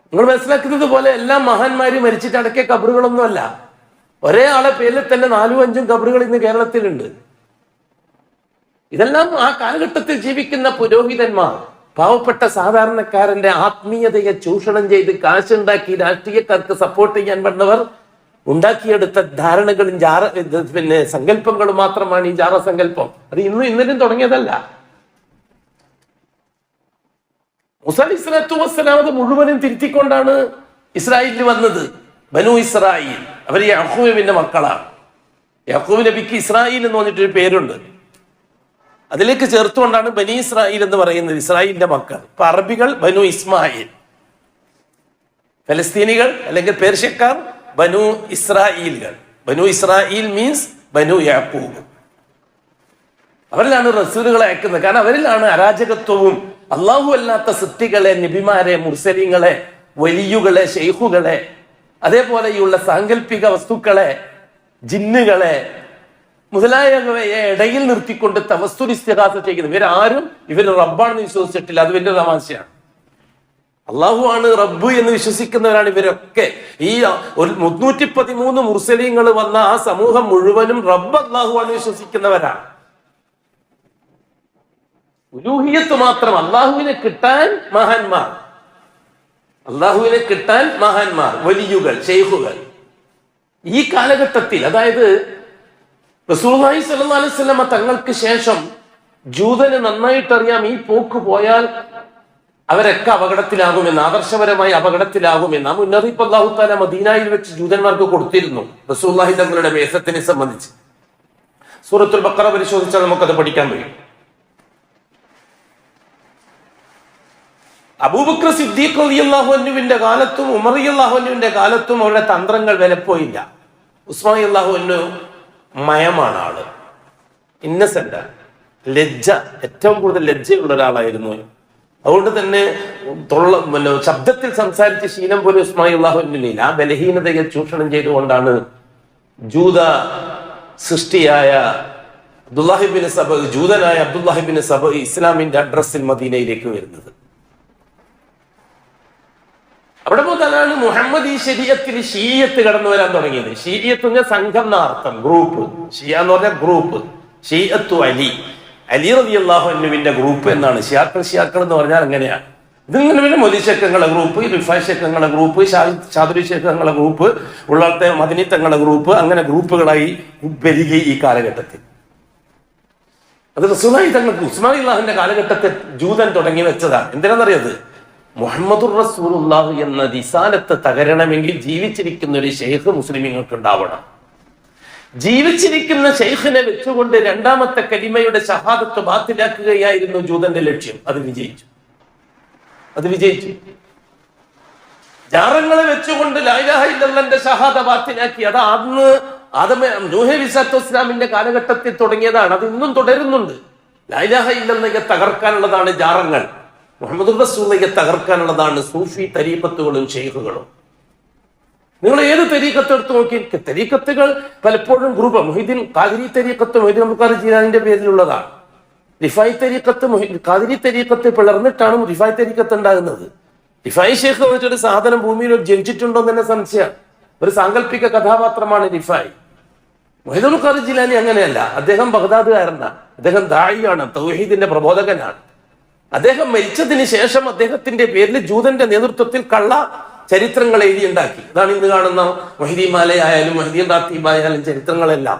നിങ്ങൾ മനസ്സിലാക്കുന്നത് പോലെ എല്ലാ മഹാന്മാരും മരിച്ചിട്ട് അടക്കിയ ഖബറുകളൊന്നുമല്ല. ഒരേ ആളെ പേരിൽ തന്നെ 4-5 ഖബറുകൾ ഇന്ന് കേരളത്തിലുണ്ട്. ഇതെല്ലാം ആ കാലഘട്ടത്തിൽ ജീവിക്കുന്ന പുരോഹിതന്മാർ, പാവപ്പെട്ട സാധാരണക്കാരന്റെ ആത്മീയതയെ ചൂഷണം ചെയ്ത് കാശുണ്ടാക്കി രാഷ്ട്രീയക്കാർക്ക് സപ്പോർട്ട് ചെയ്യാൻ വന്നവർ ഉണ്ടാക്കിയെടുത്ത ധാരണകളും പിന്നെ സങ്കല്പങ്ങളും മാത്രമാണ് ഈ ജാറ സങ്കല്പം. അത് ഇന്നലും തുടങ്ങിയതല്ല. മൂസ അലൈഹി സ്വലാത്തു വസ്സലാം അത് മുഴുവനും തിരുത്തിക്കൊണ്ടാണ് ഇസ്രായേലിൽ വന്നത്. ബനു ഇസ്രായേൽ, അവർ യാക്കൂബിന്റെ മക്കളാണ്. യാക്കൂബ് നബിക്ക് ഇസ്രായേൽ എന്ന് പറഞ്ഞിട്ടൊരു പേരുണ്ട്. അതിലേക്ക് ചേർത്തുകൊണ്ടാണ് ബനി ഇസ്രായേൽ എന്ന് പറയുന്നത്, ഇസ്രായേലിന്റെ മക്കൾ. ഇപ്പൊ അറബികൾ ബനു ഇസ്മായിൽ, ഫലസ്തീനികൾ അല്ലെങ്കിൽ പേർഷ്യക്കാർ ബനു ഇസ്രായേലുകൾ. ബനു ഇസ്രായേൽ മീൻസ് ബനു യാക്കൂബ്. അവരിലാണ് റസൂലുകളെ അയക്കുന്നത്. കാരണം അവരിലാണ് അരാജകത്വവും അള്ളാഹു അല്ലാത്ത സൃഷ്ടികളെ, നബിമാരെ, മുർസലിങ്ങളെ, വലിയുകളെ, ഷെയ്ഖുകളെ, അതേപോലെയുള്ള സാങ്കല്പിക വസ്തുക്കളെ, ജിന്നുകളെ മുതലായവയെ ഇടയിൽ നിർത്തിക്കൊണ്ട് തവസ്സുൽ ഇസ്തിഗാസ ചെയ്യുന്നത്. ഇവരാരും ഇവർ റബ്ബാണെന്ന് വിശ്വസിച്ചിട്ടില്ല. അത് വലിയ തമാശയാണ്. അള്ളാഹു ആണ് റബ്ബ് എന്ന് വിശ്വസിക്കുന്നവരാണ് ഇവരൊക്കെ. ഈ 313 മുർസലീങ്ങൾ വന്ന ആ സമൂഹം മുഴുവനും റബ്ബ് അള്ളാഹു ആണ് വിശ്വസിക്കുന്നവരാണ്. ഉലൂഹിയത്ത് മാത്രം. അള്ളാഹുവിനെ കിട്ടാൻ മഹാന്മാർ, അള്ളാഹുവിനെ കിട്ടാൻ മഹാന്മാർ, വലിയുകൾ, ഷെയ്ഖുകൾ. ഈ കാലഘട്ടത്തിൽ, അതായത് റസൂലുള്ളാഹി സ്വല്ലല്ലാഹു അലൈഹി വസല്ലം തങ്ങൾക്ക് ശേഷം ജൂതന് നന്നായിട്ടറിയാം ഈ പോക്ക് പോയാൽ അവരൊക്കെ അപകടത്തിലാകുമെന്ന്, ആദർശപരമായി അപകടത്തിലാകുമെന്ന്. ആ മുന്നറിയിപ്പ് അല്ലാഹു തആല മദീനയിൽ വെച്ച് ജൂതന്മാർക്ക് കൊടുത്തിരുന്നു റസൂലുള്ളാഹി തങ്ങളുടെ വേഷത്തിനെ സംബന്ധിച്ച്. സൂറത്തുൽ ബഖറ പരിശോധിച്ചാൽ നമുക്കത് പഠിക്കാൻ കഴിയും. അബൂബക്കർ സിദ്ദീഖ് റളിയല്ലാഹു അൻഹുവിന്റെ കാലത്തും ഉമർ റളിയല്ലാഹു അൻഹുവിന്റെ കാലത്തും അവരുടെ തന്ത്രങ്ങൾ വിലപ്പോയില്ല. ഉസ്മാൻ റളിയല്ലാഹു അൻഹു മയമാണ് ആള്, ഇന്നസെന്റ്, ലജ്ജ, ഏറ്റവും കൂടുതൽ ലജ്ജയുള്ള ഒരാളായിരുന്നു. അതുകൊണ്ട് തന്നെ ശബ്ദത്തിൽ സംസാരിച്ച ശീലം പോലും ഉസ്മാൻ റളിയല്ലാഹു അൻഹുവിനില്ല. ആ ബലഹീനതയെ ചൂഷണം ചെയ്തുകൊണ്ടാണ് ജൂത സൃഷ്ടിയായ അബ്ദുല്ലാഹിബ്നു സബ, ജൂതനായ അബ്ദുല്ലാഹിബ്നു സബ ഇസ്ലാമിന്റെ അഡ്രസ്സിൽ മദീനയിലേക്ക് വരുന്നത്. അവിടെ മുതലാണ് മുഹമ്മദ് ഈ ശരീഅത്തിൽ ഷീയത്ത് കടന്നു വരാൻ തുടങ്ങിയത്. ഷീയത്ത് എന്ന് സംഘം എന്ന അർത്ഥം, ഗ്രൂപ്പ്. ഷിയ എന്ന് പറഞ്ഞാൽ ഗ്രൂപ്പ്. ഷീഅത്തു അലി, അലി റളിയല്ലാഹു അൻഹുവിന്റെ ഗ്രൂപ്പ് എന്നാണ്. ഷിയാക്കൾ എന്ന് പറഞ്ഞാൽ അങ്ങനെയാണ്. ഇതിങ്ങനെ പിന്നെ മൊലിശക്കങ്ങളുടെ ഗ്രൂപ്പ്, റിഫായ് ശേഖങ്ങളുടെ ഗ്രൂപ്പ്, ചാതുരി ശേഖങ്ങളുടെ ഗ്രൂപ്പ്, ഉള്ളത്തെ മദനി തങ്ങളുടെ ഗ്രൂപ്പ്, അങ്ങനെ ഗ്രൂപ്പുകളായി പെരുകി ഈ കാലഘട്ടത്തിൽ. അത് റസൂലുള്ളാഹി തങ്ങൾക്ക് ഉസ്മാൻ റളിയല്ലാഹുവിന്റെ കാലഘട്ടത്തിൽ ജൂതൻ തുടങ്ങി വെച്ചതാണ്. എന്തിനാണെന്നറിയത്? മുഹമ്മദുർ റസൂലുള്ളാഹി എന്ന റിസാലത്ത് തകരണമെങ്കിൽ ജീവിച്ചിരിക്കുന്ന ഒരു ശൈഖ് മുസ്ലിമീങ്ങൾക്ക് ഉണ്ടാവണം. ജീവിച്ചിരിക്കുന്ന ശൈഖിനെ വെച്ചുകൊണ്ട് രണ്ടാമത്തെ കലിമയുടെ ഷഹാദത്ത് ബാത്തിലാക്കുകയായിരുന്നു ജൂതന്റെ ലക്ഷ്യം. അത് വിജയിച്ചു. ജാറങ്ങളെ വെച്ചുകൊണ്ട് ലാ ഇലാഹ ഇല്ലല്ലാഹ്ന്റെ ഷഹാദ ബാത്തിലാക്കി. അത് അന്ന് നൂഹ് അലൈഹിസ്സലാത്തു വസ്സലാമിന്റെ കാലഘട്ടത്തിൽ തുടങ്ങിയതാണ്. അത് ഇന്നും തുടരുന്നുണ്ട്. ലാ ഇലാഹ ഇല്ലല്ലാഹയെ തകർക്കാനുള്ളതാണ് ജാറങ്ങൾ. മുഹമ്മദ് റസൂലുള്ളാഹിയെ തകർക്കാനുള്ളതാണ് സൂഫി തരീഖത്തുകളും ഷെയ്ഖുകളും. നിങ്ങൾ ഏത് തരീഖത്ത് എടുത്ത് നോക്കി, തരീഖത്തുകൾ പലപ്പോഴും ഗ്രൂപ്പ്. മുഹീദ്ദീൻ ഖാദിരി തരീഖത്ത് മുഹീദ്ദീൻ അബ്ദുൽ ഖാദിർ ജീലാനിന്റെ പേരിലുള്ളതാണ്. റിഫായി തരീഖത്ത് ഖാദിരി തരീഖത്ത് പിളർന്നിട്ടാണ് റിഫായി തരീഖത്ത് ഉണ്ടാകുന്നത്. റിഫായി ഷെയ്ഖ് എന്ന് വെച്ചൊരു സാധനം ഭൂമിയിൽ ജനിച്ചിട്ടുണ്ടോ എന്ന് തന്നെ സംശയമാണ്. ഒരു സാങ്കല്പിക കഥാപാത്രമാണ് റിഫായി. മുഹീദ്ദീൻ അബ്ദുൽ ഖാദിർ ജീലാനി അങ്ങനെയല്ല. അദ്ദേഹം ബഗ്ദാദുകാരനാണ്. അദ്ദേഹം ദാഇയാണ്, തൗഹീദിന്റെ പ്രബോധകനാണ്. അദ്ദേഹം മരിച്ചതിന് ശേഷം അദ്ദേഹത്തിന്റെ പേരിൽ ജൂതന്റെ നേതൃത്വത്തിൽ കള്ള ചരിത്രങ്ങൾ എഴുതിയുണ്ടാക്കി. ഇതാണ് ഇന്ന് കാണുന്ന മുഹ്യിദ്ദീൻ മാലയായാലും മുഹ്യിദ്ദീൻ റാത്തീബായാലും ചരിത്രങ്ങളെല്ലാം.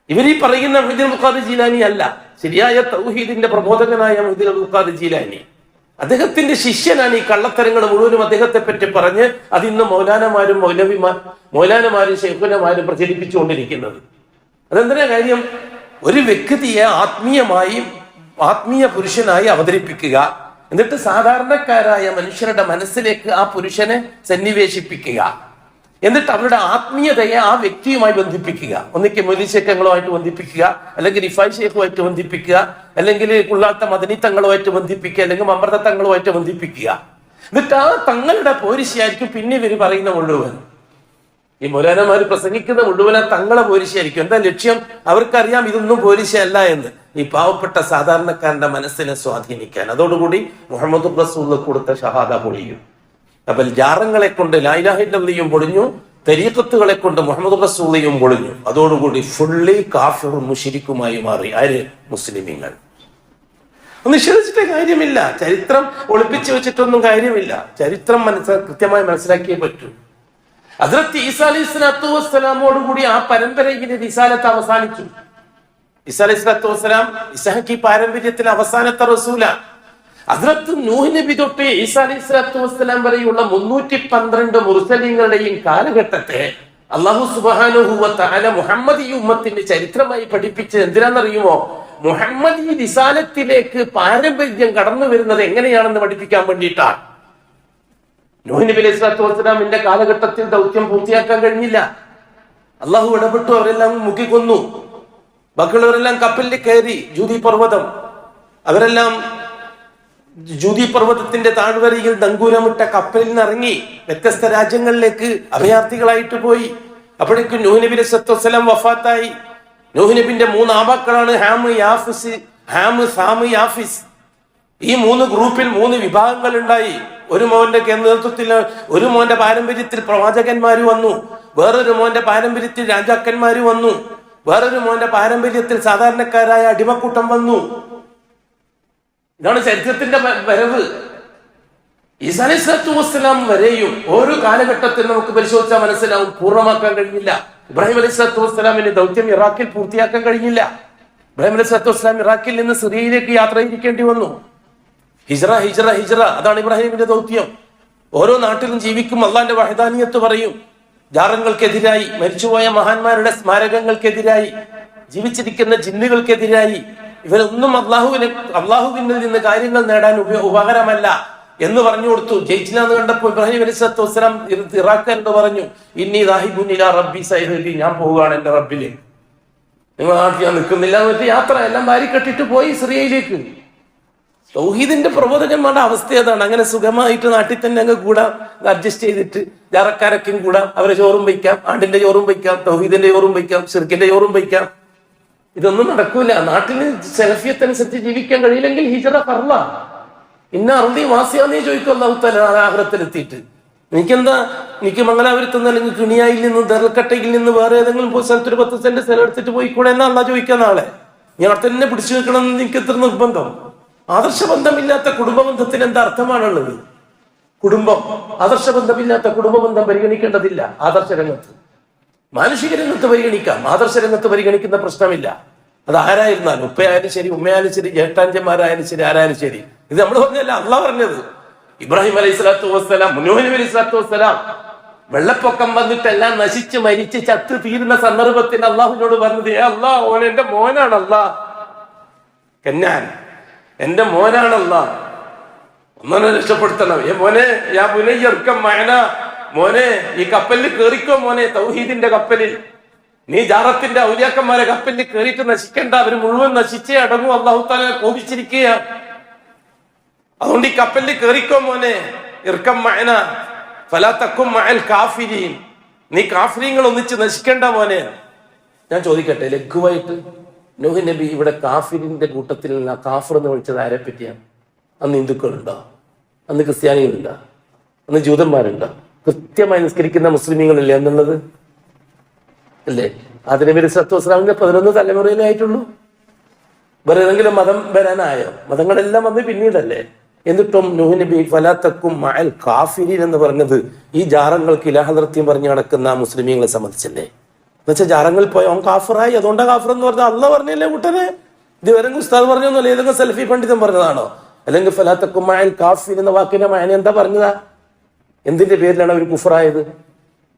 ഇവരീ പറയുന്ന മുഹ്യിദ്ദീൻ അബ്ദുൽ ഖാദിർ ജീലാനി അല്ല, ശരിയായ തൗഹീദിന്റെ പ്രബോധകനായ മുഹ്യിദ്ദീൻ അബ്ദുൽ ഖാദിർ ജീലാനി. അദ്ദേഹത്തിന്റെ ശിഷ്യനാണ് ഈ കള്ളത്തരങ്ങൾ മുഴുവനും അദ്ദേഹത്തെ പറ്റി പറഞ്ഞ് അതിന്ന് മൗലാനമാരും ഷെയ്ഖുനമാരും പ്രചരിപ്പിച്ചുകൊണ്ടിരിക്കുന്നത്. അതെന്തിനാ കാര്യം? ഒരു വ്യക്തിയെ ആത്മീയ പുരുഷനായി അവതരിപ്പിക്കുക, എന്നിട്ട് സാധാരണക്കാരായ മനുഷ്യരുടെ മനസ്സിലേക്ക് ആ പുരുഷനെ സന്നിവേശിപ്പിക്കുക, എന്നിട്ട് അവരുടെ ആത്മീയതയെ ആ വ്യക്തിയുമായി ബന്ധിപ്പിക്കുക. ഒന്നിക്ക് മൊയ്‌ലി ശേഖങ്ങളുമായിട്ട് ബന്ധിപ്പിക്കുക, അല്ലെങ്കിൽ റിഫായ് ഷേഖുമായിട്ട് ബന്ധിപ്പിക്കുക, അല്ലെങ്കിൽ കുള്ളാത്ത മദനി തങ്ങളുമായിട്ട് ബന്ധിപ്പിക്കുക, അല്ലെങ്കിൽ മമ്പ്രത തങ്ങളുമായിട്ട് ബന്ധിപ്പിക്കുക. എന്നിട്ട് ആ തങ്ങളുടെ പോരിശയായിരിക്കും പിന്നെ ഇവർ പറയുന്ന മുഴുവൻ. ഈ മൗലാനമാര് പ്രസംഗിക്കുന്ന മുഴുവൻ തങ്ങളെ പോരിശയായിരിക്കും. എന്താ ലക്ഷ്യം? അവർക്കറിയാം ഇതൊന്നും പോരിശയല്ല എന്ന്. ഈ പാവപ്പെട്ട സാധാരണക്കാരന്റെ മനസ്സിനെ സ്വാധീനിക്കാൻ. അതോടുകൂടി മുഹമ്മദ് റസൂൽ കൊടുത്ത ഷഹാദ പൊളിയും. അപ്പോൾ ജാറങ്ങളെ കൊണ്ട് ലാ ഇലാഹ ഇല്ലല്ലാഹും പൊളിഞ്ഞു, തരീഖത്തുകളെ കൊണ്ട് മുഹമ്മദ് റസൂലും പൊളിഞ്ഞു. അതോടുകൂടി ഫുള്ളി കാഫിറും മുശ്രിക്കുമായി മാറി ആര്? മുസ്ലിമീങ്ങൾ. നിഷേധിച്ചിട്ട് കാര്യമില്ല. ചരിത്രം ഒളിപ്പിച്ചു വെച്ചിട്ടൊന്നും കാര്യമില്ല. ചരിത്രം കൃത്യമായി മനസ്സിലാക്കിയേ പറ്റൂ. ഹദ്റത്ത് ഈസാ അലൈഹി സ്വലാത്തു വസ്സലാമോടുകൂടി ആ പരമ്പരയിലെ റിസാലത്ത് അവസാനിച്ചു. ഈസാ അലൈഹി സ്വലാത്തു വസ്സലാം ഇസ്ഹാഖി പാരമ്പര്യത്തിൽ അവസാനത്തെ റസൂല. ഹദ്റത്ത് നൂഹ് നബി തൊട്ട് ഈസാ അലൈഹി സ്വലാത്തു വസ്സലാം വരെയുള്ള 312 മുർസലീങ്ങളുടെയും കാലഘട്ടത്തെ അല്ലാഹു സുബ്ഹാനഹു വ തആല മുഹമ്മദി ഉമ്മത്തിന്റെ ചരിത്രമായി പഠിപ്പിച്ചത് എന്തിനാണെന്നറിയുമോ? മുഹമ്മദി റിസാലത്തിലേക്ക് പാരമ്പര്യം കടന്നു വരുന്നത് എങ്ങനെയാണെന്ന് പഠിപ്പിക്കാൻ വേണ്ടിയിട്ടാണ്. നൂഹ് നബി അലൈഹി സ്വലാത്തു വസ്സലാമിന്റെ കാലഘട്ടത്തിൽ ദൗത്യം പൂർത്തിയാക്കാൻ കഴിഞ്ഞില്ല. അള്ളാഹു ഇടപെട്ടു, അവരെല്ലാം മുക്കിക്കൊന്നു. ബാക്കിയുള്ളവരെല്ലാം കപ്പലിൽ കയറി ജൂതി പർവ്വതം, അവരെല്ലാം ജൂതി പർവ്വതത്തിന്റെ താഴ്വരയിൽ ദങ്കൂരമിട്ട കപ്പലിൽ നിന്ന് ഇറങ്ങി വ്യത്യസ്ത രാജ്യങ്ങളിലേക്ക് അഭയാർത്ഥികളായിട്ട് പോയി. അപ്പോഴേക്കും നൂഹ് നബി അലൈഹി സ്വലാത്തു വസ്സലാം വഫാത്തായി. നൂഹ് നബിന്റെ 3 ആബാക്കളാണ് ഹാം, സാം, യാഫിസ്. ഈ 3 ഗ്രൂപ്പിൽ 3 വിഭാഗങ്ങൾ ഉണ്ടായി. ഒരു മോന്റെ നേതൃത്വത്തിൽ, ഒരു മോന്റെ പാരമ്പര്യത്തിൽ പ്രവാചകന്മാര് വന്നു, വേറൊരു മോന്റെ പാരമ്പര്യത്തിൽ രാജാക്കന്മാര് വന്നു, വേറൊരു മോന്റെ പാരമ്പര്യത്തിൽ സാധാരണക്കാരായ അടിമക്കൂട്ടം വന്നു. ഇതാണ് ചരിത്രത്തിന്റെ വരവ്. ഈസാ അലൈഹി സ്വലാത്തു വസ്സലാം വരെയും ഓരോ കാലഘട്ടത്തിൽ നമുക്ക് പരിശോധിച്ചാൽ മനസ്സിലാവും, പൂർണ്ണമാക്കാൻ കഴിഞ്ഞില്ല. ഇബ്രാഹിം അലൈഹി സ്വലാത്തു വസ്സലാമിന്റെ ദൗത്യം ഇറാഖിൽ പൂർത്തിയാക്കാൻ കഴിഞ്ഞില്ല. ഇബ്രാഹിം അലൈഹി സ്വലാത്തു വസ്സലാം ഇറാഖിൽ നിന്ന് സിറിയയിലേക്ക് യാത്ര ചെയ്തിരിക്കേണ്ടി വന്നു. ഹിജ്റ. അതാണ് ഇബ്രാഹിമിന്റെ ദൗത്യം. ഓരോ നാട്ടിലും ജീവിക്കും അള്ളാന്റെ വഹദാനിയത്ത് പറയും. ജാറങ്ങൾക്കെതിരായി, മരിച്ചുപോയ മഹാന്മാരുടെ സ്മാരകങ്ങൾക്കെതിരായി, ജീവിച്ചിരിക്കുന്ന ജിന്നുകൾക്കെതിരായി, ഇവരൊന്നും അള്ളാഹുവിനിൽ നിന്ന് കാര്യങ്ങൾ നേടാൻ ഉപകരമല്ല എന്ന് പറഞ്ഞു കൊടുത്തു. ജയിച്ചില്ലാന്ന് കണ്ടപ്പോൾ ഇബ്രാഹിം അലൈഹി സ്വലാത്തു വസ്സലാം ഇറാഖിനോട് പറഞ്ഞു, ഇന്നി ദാഹിബുൻ ഇലാ റബ്ബി സയഹ്ദി, ഞാൻ പോവുകയാണ് എന്റെ റബ്ബിലേക്ക്, നിങ്ങൾ നാട്ടിൽ ഞാൻ നിൽക്കുന്നില്ല എന്നിട്ട് യാത്ര എല്ലാം വാരിക്കെട്ടിട്ട് പോയി സിറിയയിലേക്ക്. തൗഹീദിന്റെ പ്രബോധകന്മാരുടെ അവസ്ഥ ഏതാണ്? അങ്ങനെ സുഖമായിട്ട് നാട്ടിൽ തന്നെ അങ്ങ് കൂടാം, അഡ്ജസ്റ്റ് ചെയ്തിട്ട് ജാറക്കാരൊക്കെയും കൂടാം, അവരെ ചോറും വയ്ക്കാം, ആണ്ടിന്റെ ചോറും വയ്ക്കാം, തൗഹീദിന്റെ ചോറും വയ്ക്കാം, ശിർക്കിന്റെ ചോറും വയ്ക്കാം. ഇതൊന്നും നടക്കൂല. നാട്ടിന് സെലഫിയത്തനുസരിച്ച് ജീവിക്കാൻ കഴിയില്ലെങ്കിൽ ഹിജ്റ ഫർള. ഇന്ന അറുതി വാസിയാന്നേ ചോദിക്കും അല്ലാഹു തആല ആഖിറത്തിലെത്തിയിട്ട്. എനിക്ക് മംഗലാപുരത്ത് നിന്ന് അല്ലെങ്കിൽ കിണിയായിൽ നിന്ന് ദർക്കട്ടയിൽ നിന്ന് വേറെ ഏതെങ്കിലും സ്ഥലത്ത് ഒരു 10 സെന്റ് സ്ഥലം എടുത്തിട്ട് പോയിക്കൂടെ എന്നാ അള്ളാഹ് ചോദിക്കാൻ നാളെ. നീ അവിടെ തന്നെ പിടിച്ചു വെക്കണം എന്ന് എനിക്ക് എത്ര നിർബന്ധം? ആദർശബന്ധമില്ലാത്ത കുടുംബബന്ധത്തിന് എന്താ അർത്ഥമാണുള്ളത്? ആദർശബന്ധമില്ലാത്ത കുടുംബബന്ധം പരിഗണിക്കേണ്ടതില്ല. ആദർശ രംഗത്ത്, മാനുഷിക രംഗത്ത് പരിഗണിക്കാം, ആദർശ രംഗത്ത് പരിഗണിക്കുന്ന പ്രശ്നമില്ല. അത് ആരായിരുന്നാലും, ഉപ്പയായാലും ശരി, ഉമ്മയായാലും ശരി, ജ്യേഷ്ഠാഞ്ചന്മാരായാലും ശരി, ആരായാലും ശരി. ഇത് നമ്മൾ പറഞ്ഞല്ല, അള്ളാഹ് പറഞ്ഞത്. ഇബ്രാഹിം അലൈഹി സ്വലാത്തു വസ്സലാം, നൂഹ് നബി അലൈഹി സ്വലാത്തു വസ്സലാം വെള്ളപ്പൊക്കം വന്നിട്ടെല്ലാം നശിച്ച് മരിച്ച് ചത്ത് തീരുന്ന സന്ദർഭത്തിൽ അള്ളാഹുവിനോട് പറഞ്ഞത്, അള്ളാഹ്, ഓൻ എന്റെ മോനാണ്, അള്ളാഹ് കന്നാൻ എന്റെ മോനാണല്ല, ഒന്നെ രക്ഷപ്പെടുത്തണം. മോനെ, യാ ബുനയ്യർക്കം മഅന, മോനെ ഈ കപ്പലിൽ കേറിക്കോ മോനെ, തൗഹീദിന്റെ കപ്പലിൽ. നീ ജാറത്തിന്റെ ഔലിയാക്കന്മാരെ കപ്പലിൽ കേറിയിട്ട് നശിക്കണ്ട, അവര് മുഴുവൻ നശിച്ചേ അടങ്ങും. അല്ലാഹു തആല കോപിച്ചിരിക്കുക. അതുകൊണ്ട് ഈ കപ്പലിൽ കേറിക്കോ മോനെ, ഇർക്കം മഅന ഫലാ തകും മഅൽ കാഫിരീൻ, നീ കാഫിരീങ്ങൾ ഒന്നിച്ച് നശിക്കണ്ട മോനെ. ഞാൻ ചോദിക്കട്ടെ ലഘുവായിട്ട്, നൂഹ് നബി ഇവിടെ കാഫിറിന്റെ കൂട്ടത്തിൽ കാഫിർ എന്ന് വിളിച്ചത് ആരെ പറ്റിയാണ്? അന്ന് ഹിന്ദുക്കളുണ്ടോ? അന്ന് ക്രിസ്ത്യാനികളുണ്ടോ? അന്ന് ജൂതന്മാരുണ്ടോ? കൃത്യമായി നിസ്കരിക്കുന്ന മുസ്ലിമീങ്ങളില്ലേ എന്നുള്ളത് അല്ലേ? ആദ്യ നബി സ്വല്ലല്ലാഹു അലൈഹി വസല്ലം 11 തലമുറയിലേ ആയിട്ടുള്ളൂ. വേറെ ഏതെങ്കിലും മതം വരാനായോ? മതങ്ങളെല്ലാം വന്ന് പിന്നീടല്ലേ. എന്നിട്ടും നൂഹ് നബി ഫലാ തകും മഅൽ കാഫിരീൻ എന്ന് പറഞ്ഞത് ഈ ജാറങ്ങൾക്ക് ഇലാഹനൃത്യം പറഞ്ഞു നടക്കുന്ന മുസ്ലിമീങ്ങളെ സംബന്ധിച്ചല്ലേ? എന്നുവെച്ചാൽ ജാറങ്ങളിൽ പോയ അവൻ കാഫിറായി, അതുകൊണ്ടാണ് കാഫിർ എന്ന് പറഞ്ഞാൽ അള്ളാഹ് പറഞ്ഞല്ലേ കൂട്ടനെ? ഇതുവരെ ഉസ്താദ് പറഞ്ഞൊന്നുമല്ല, ഏതെങ്കിലും സെൽഫി പണ്ഡിതൻ പറഞ്ഞതാണോ? അല്ലെങ്കിൽ ഫലാ തകും മഅൽ കാഫിരീൻ എന്ന വാക്കിന്റെ മഅന എന്താ പറഞ്ഞതാ? എന്തിന്റെ പേരിലാണ് അവർ കുഫറായത്?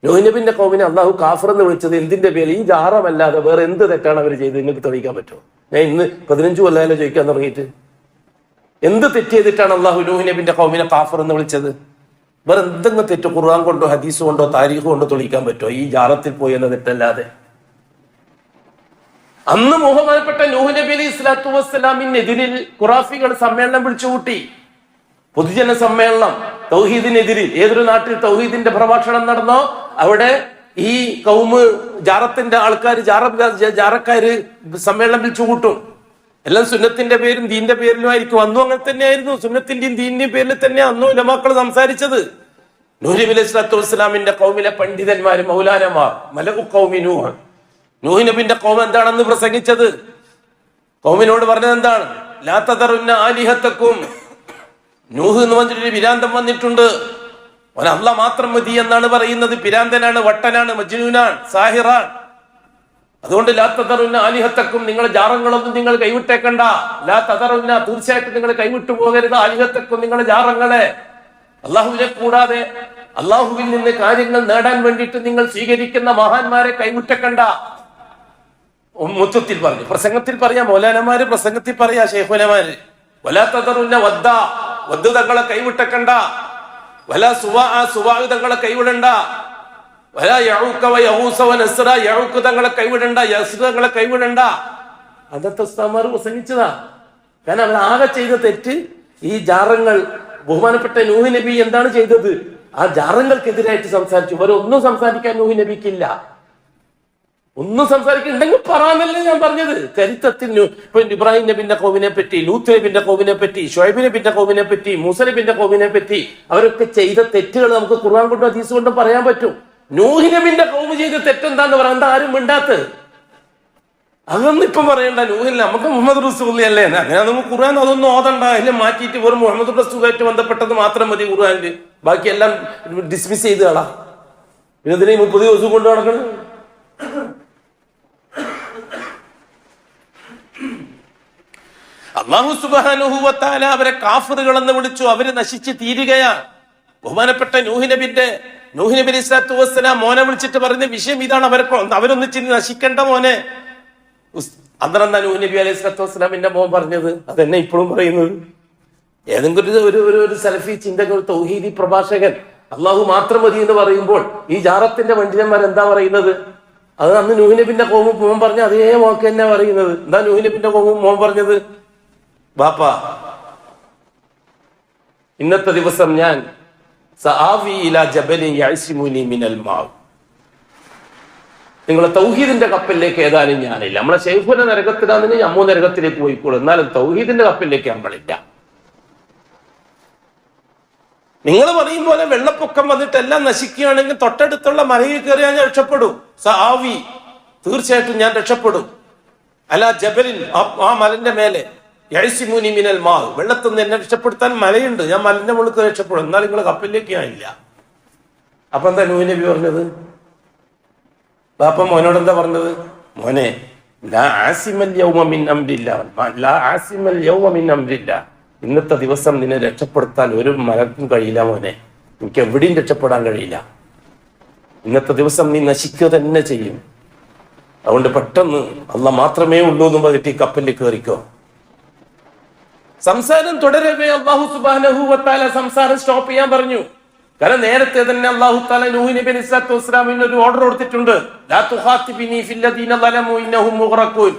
നൂഹ് നബിന്റെ ഖൗമിനെ അള്ളാഹു കാഫർ എന്ന് വിളിച്ചത് എന്തിന്റെ പേര്? ഈ ജാറമല്ലാതെ വേറെ എന്ത് തെറ്റാണ് അവർ ചെയ്തത്? നിങ്ങൾക്ക് തെളിയിക്കാൻ പറ്റുമോ? ഞാൻ ഇന്ന് 15 കൊല്ലം ചോദിക്കാൻ തുടങ്ങിയിട്ട് എന്ത് തെറ്റ് ചെയ്തിട്ടാണ് അള്ളാഹു നൂഹ് നബിന്റെ ഖൗമിനെ കാഫർ എന്ന് വിളിച്ചത്? വേറെ എന്തെങ്കിലും തെറ്റ് ഖുർആൻ കൊണ്ടോ ഹദീസ് കൊണ്ടോ താരീഖ് കൊണ്ടോ തെളിയിക്കാൻ പറ്റുമോ ഈ ജാറത്തിൽ പോയി എന്ന തെറ്റല്ലാതെ? അന്ന് ബഹുമാനപ്പെട്ട നൂഹ് നബി അലൈഹി സ്വലാത്തു വസ്സലാമിനെതിരിൽ ഖുറാഫികൾ സമ്മേളനം വിളിച്ചുകൂട്ടി. പൊതുജന സമ്മേളനം തൗഹീദിനെതിരിൽ. ഏതൊരു നാട്ടിൽ തൗഹീദിന്റെ പ്രഭാഷണം നടന്നോ അവിടെ ഈ കൗമ് ജാറത്തിന്റെ ആൾക്കാർ ജാറക്കാര് സമ്മേളനം വിളിച്ചുകൂട്ടും. എല്ലാം സുന്നത്തിന്റെ പേരും ദീന്റെ പേരിലും ആയിരിക്കും. അന്നും അങ്ങനെ തന്നെയായിരുന്നു. സുന്നത്തിന്റെയും ദീന്റെയും പേരിൽ തന്നെ അന്നും ഉലമാക്കൾ സംസാരിച്ചത്. നൂഹ് നബി അലൈഹി സ്വലാത്തു വസ്സലാമിന്റെ ഖൗമിലെ പണ്ഡിതന്മാരും മൗലാനമാർ മലഉ ഖൗമി നൂഹ്, നൂഹ് നബിന്റെ ഖൗം എന്താണെന്ന് പ്രസംഗിച്ചത്? ഖൗമിനോട് പറഞ്ഞത് എന്താണ്? ലാ തദറുന്ന ആലിഹത്തക്കും. നൂഹ് എന്ന് പറഞ്ഞിട്ടൊരു വിരാന്തം വന്നിട്ടുണ്ട്. അവൻ അല്ലാഹ് മാത്രം മതി എന്നാണ് പറയുന്നത്. പിരാന്തനാണ്, വട്ടനാണ്, മജ്നൂനാണ്, സാഹിറാൻ. അതുകൊണ്ട് ലാ തദറുന്ന ആലിഹത്തക്കും, നിങ്ങളുടെ ജാറങ്ങളൊന്നും നിങ്ങൾ കൈവിട്ടേക്കണ്ട. ലാ തദറുന്ന, തീർച്ചയായിട്ടും നിങ്ങൾ കൈവിട്ടു പോകരുത്. ആലിഹത്തക്കും, നിങ്ങളുടെ ജാറങ്ങളെ. അള്ളാഹുവിനെ കൂടാതെ അള്ളാഹുവിൽ നിന്ന് കാര്യങ്ങൾ നേടാൻ വേണ്ടിയിട്ട് നിങ്ങൾ സ്വീകരിക്കുന്ന മഹാന്മാരെ കൈവിട്ടേക്കണ്ട. മൊത്തത്തിൽ പറഞ്ഞു. പ്രസംഗത്തിൽ പറയാ മൗലാനമാര്, പ്രസംഗത്തിൽ പറയാ ശൈഖുലമാര്. വലാ തദറുന്ന വദ്ദ, വദ്ദ തങ്ങളെ കൈവിട്ടേക്കണ്ട. വലാ സുവാ, സുവാ തങ്ങളെ കൈവിടണ്ട. വലാ യഊക വ യഊസ വ നസ്ര, യഊക തങ്ങളെ കൈവിടണ്ട, യസ്ര തങ്ങളെ കൈവിടണ്ട. അന്നത്തെ ഉസ്താദുമാർ പ്രസംഗിച്ചതാ. കാരണം അവർ ആകെ ചെയ്ത തെറ്റ് ഈ ജാറങ്ങൾ. ബഹുമാനപ്പെട്ട നൂഹ് നബി എന്താണ് ചെയ്തത്? ആ ജാറങ്ങൾക്കെതിരായിട്ട് സംസാരിച്ചു. ഇവരൊന്നും സംസാരിക്കാൻ നൂഹ് നബിക്കില്ല. ഒന്നും സംസാരിക്കുന്നുണ്ടെങ്കിൽ പറയാനല്ലേ ഞാൻ പറഞ്ഞത്. ചരിത്രത്തിൽ ഇപ്പൊ ഇബ്രാഹിം നബിന്റെ ഖൗമിനെ പറ്റി, ലൂത്ത് നബിന്റെ ഖൗമിനെ പറ്റി, ഷുഐബ് നബിന്റെ ഖൗമിനെ പറ്റി, മൂസ നബിന്റെ ഖൗമിനെ പറ്റി അവരൊക്കെ ചെയ്ത തെറ്റുകൾ നമുക്ക് ഖുർആൻ കൊണ്ടും ഹദീസ് കൊണ്ടും പറയാൻ പറ്റും. നൂഹ് നബിന്റെ ഖൗമ് ചെയ്ത തെറ്റെന്താന്ന് പറയാൻ എന്താ ആരും മിണ്ടാത്തത്? അതൊന്നും ഇപ്പം പറയണ്ട. നൂഹില്ല, നമുക്ക് മുഹമ്മദ് റസൂൽ അല്ലേ. അങ്ങനെ നമുക്ക് ഖുർആൻ അതൊന്നും ഓതണ്ട. എല്ലാം മാറ്റിയിട്ട് വെറും മുഹമ്മദ് റസൂലായിട്ട് ബന്ധപ്പെട്ടത് മാത്രം മതി ഖുർആനില്. ബാക്കിയെല്ലാം ഡിസ്മിസ് ചെയ്ത് കളാം. പിന്നെ ഇതിനെ 30 ദിവസം കൊണ്ട് നടക്കണം. അല്ലാഹു സുബ്ഹാനഹു വ തആല അവരെ കാഫിറുകൾ എന്ന് വിളിച്ചു. അവര് നശിച്ച് തീരുകയാണ്. ബഹുമാനപ്പെട്ട നൂഹ് നബി അലൈഹി സ്വലാത്തു വസ്സലാം മോനെ വിളിച്ചിട്ട് പറയുന്ന വിഷയം ഇതാണ്. അവരൊന്നിച്ച് നശിക്കണ്ട മോനെ. അന്നേരം നൂഹ് നബി അലൈഹി സ്വലാത്തു വസ്സലാമിന്റെ മോൻ പറഞ്ഞത് അതെന്നെ ഇപ്പോഴും പറയുന്നത്. ഏതെങ്കിലും ഒരു സലഫി ചിന്തകൾ, തൗഹീദി പ്രഭാഷകൻ അള്ളാഹു മാത്രം മതി എന്ന് പറയുമ്പോൾ ഈ ജാറത്തിന്റെ പണ്ഡിതന്മാർ എന്താ പറയുന്നത്? അത് അന്ന് നൂഹ് നബിന്റെ ഖൗമ് മോൻ പറഞ്ഞ അതേ വാക്ക് തന്നെ പറയുന്നത്. എന്താ നൂഹ് നബിന്റെ ഖൗമ് മോൻ പറഞ്ഞത്? ബാപ്പ, ഇന്നത്തെ ദിവസം ഞാൻ നിങ്ങളെ തൗഹീദിന്റെ കപ്പലിലേക്ക് ഏതാനും ഞാനില്ല. നമ്മളെ ശൈഖുന നരകത്തിലാണെന്ന് അമ്മൂ നരകത്തിലേക്ക് പോയിക്കോളൂ. എന്നാലും തൗഹീദിന്റെ കപ്പലിലേക്ക് നമ്മളില്ല. നിങ്ങൾ പറയും പോലെ വെള്ളപ്പൊക്കം വന്നിട്ട് എല്ലാം നശിക്കുകയാണെങ്കിൽ തൊട്ടടുത്തുള്ള മലയിൽ കയറിയാൽ ഞാൻ രക്ഷപ്പെടും. സആവി, തീർച്ചയായിട്ടും ഞാൻ രക്ഷപ്പെടും. അല ജബലിൻ, ആ മലന്റെ മേലെ. യഅ്സിമുനി മിനൽ മാ, വെള്ളത്തിൽ നിന്ന് എന്നെ രക്ഷപ്പെടുത്താൻ മലയുണ്ട്. ഞാൻ മലന്റെ മുകളിൽ രക്ഷപ്പെടും. എന്നാൽ നിങ്ങൾ കപ്പലിലേക്ക് ഞാനില്ല. അപ്പൊ എന്താ നൂഹ് നബി പറഞ്ഞത്? ബാപ്പ മോനോട് എന്താ പറഞ്ഞത്? മോനെ, ലാ ആസിമൽ യൗമ മിൻ അംരില്ലാ, ലാ ആസിമൽ യൗമ മിൻ അംരില്ലാ. ഇന്നത്തെ ദിവസം നിന്നെ രക്ഷപ്പെടുത്താൻ ഒരു മലക്കും കഴിയില്ല മോനെ. എനിക്ക് എവിടെയും രക്ഷപ്പെടാൻ കഴിയില്ല. ഇന്നത്തെ ദിവസം നീ നശിക്കുക തന്നെ ചെയ്യും. അതുകൊണ്ട് പെട്ടെന്ന് അല്ലാഹ് മാത്രമേ ഉള്ളൂ എന്ന് പറഞ്ഞിട്ട് ഈ കപ്പലിൽ കയറിക്കോ. സംസാരം തുടരവേ അല്ലാഹു സുബ്ഹാനഹു വ തആല സംസാരം സ്റ്റോപ്പ് ചെയ്യാൻ പറഞ്ഞു. കാരണം നേരത്തെ തന്നെ അല്ലാഹു തആല നൂഹ് നബി അലൈഹി സ്വലാത്തു വസ്സലാമിന് ഒരു ഓർഡർ കൊടുത്തിട്ടുണ്ട്. ലാ തുഖാതിബിനി ഫില്ലദീന ളലമു ഇന്നഹും മുഗ്റഖൂൻ.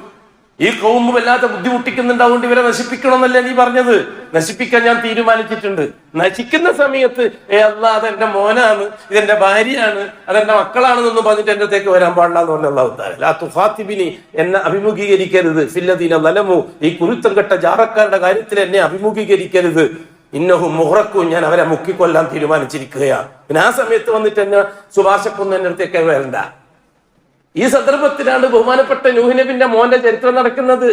ഈ ഖൗമ് വല്ലാതെ ബുദ്ധിമുട്ടിക്കുന്നുണ്ട്, അതുകൊണ്ട് ഇവരെ നശിപ്പിക്കണമെന്നല്ലേ നീ പറഞ്ഞത്? നശിപ്പിക്കാൻ ഞാൻ തീരുമാനിച്ചിട്ടുണ്ട്. നശിക്കുന്ന സമയത്ത് അല്ലാഹ് അതെന്റെ മോനാണ്, ഇതെന്റെ ഭാര്യയാണ്, അതെന്റെ മക്കളാണെന്നൊന്നും പറഞ്ഞിട്ട് എന്റെ അടുത്തേക്ക് വരാൻ പാടില്ല എന്ന് പറഞ്ഞ അല്ലാഹു തആല. ലാ തുഖാതിബിനി, എന്നെ അഭിമുഖീകരിക്കരുത്. ഫില്ലദീന ളലമു, ഈ കുരുത്തം കെട്ട ജാറക്കാരുടെ കാര്യത്തിൽ എന്നെ അഭിമുഖീകരിക്കരുത്. ഇന്നഹും മുഗ്റഖൂൻ, ഞാൻ അവരെ മുക്കിക്കൊല്ലാൻ തീരുമാനിച്ചിരിക്കുകയാണ്. പിന്നെ ആ സമയത്ത് വന്നിട്ട് എന്നെ ശുപാർശക്കൊന്നും എന്റെ അടുത്തേക്ക് വരണ്ട. ഈ സന്ദർഭത്തിലാണ് ബഹുമാനപ്പെട്ട നൂഹ് നബിന്റെ മോന്റെ ചരിത്രം നടക്കുന്നത്.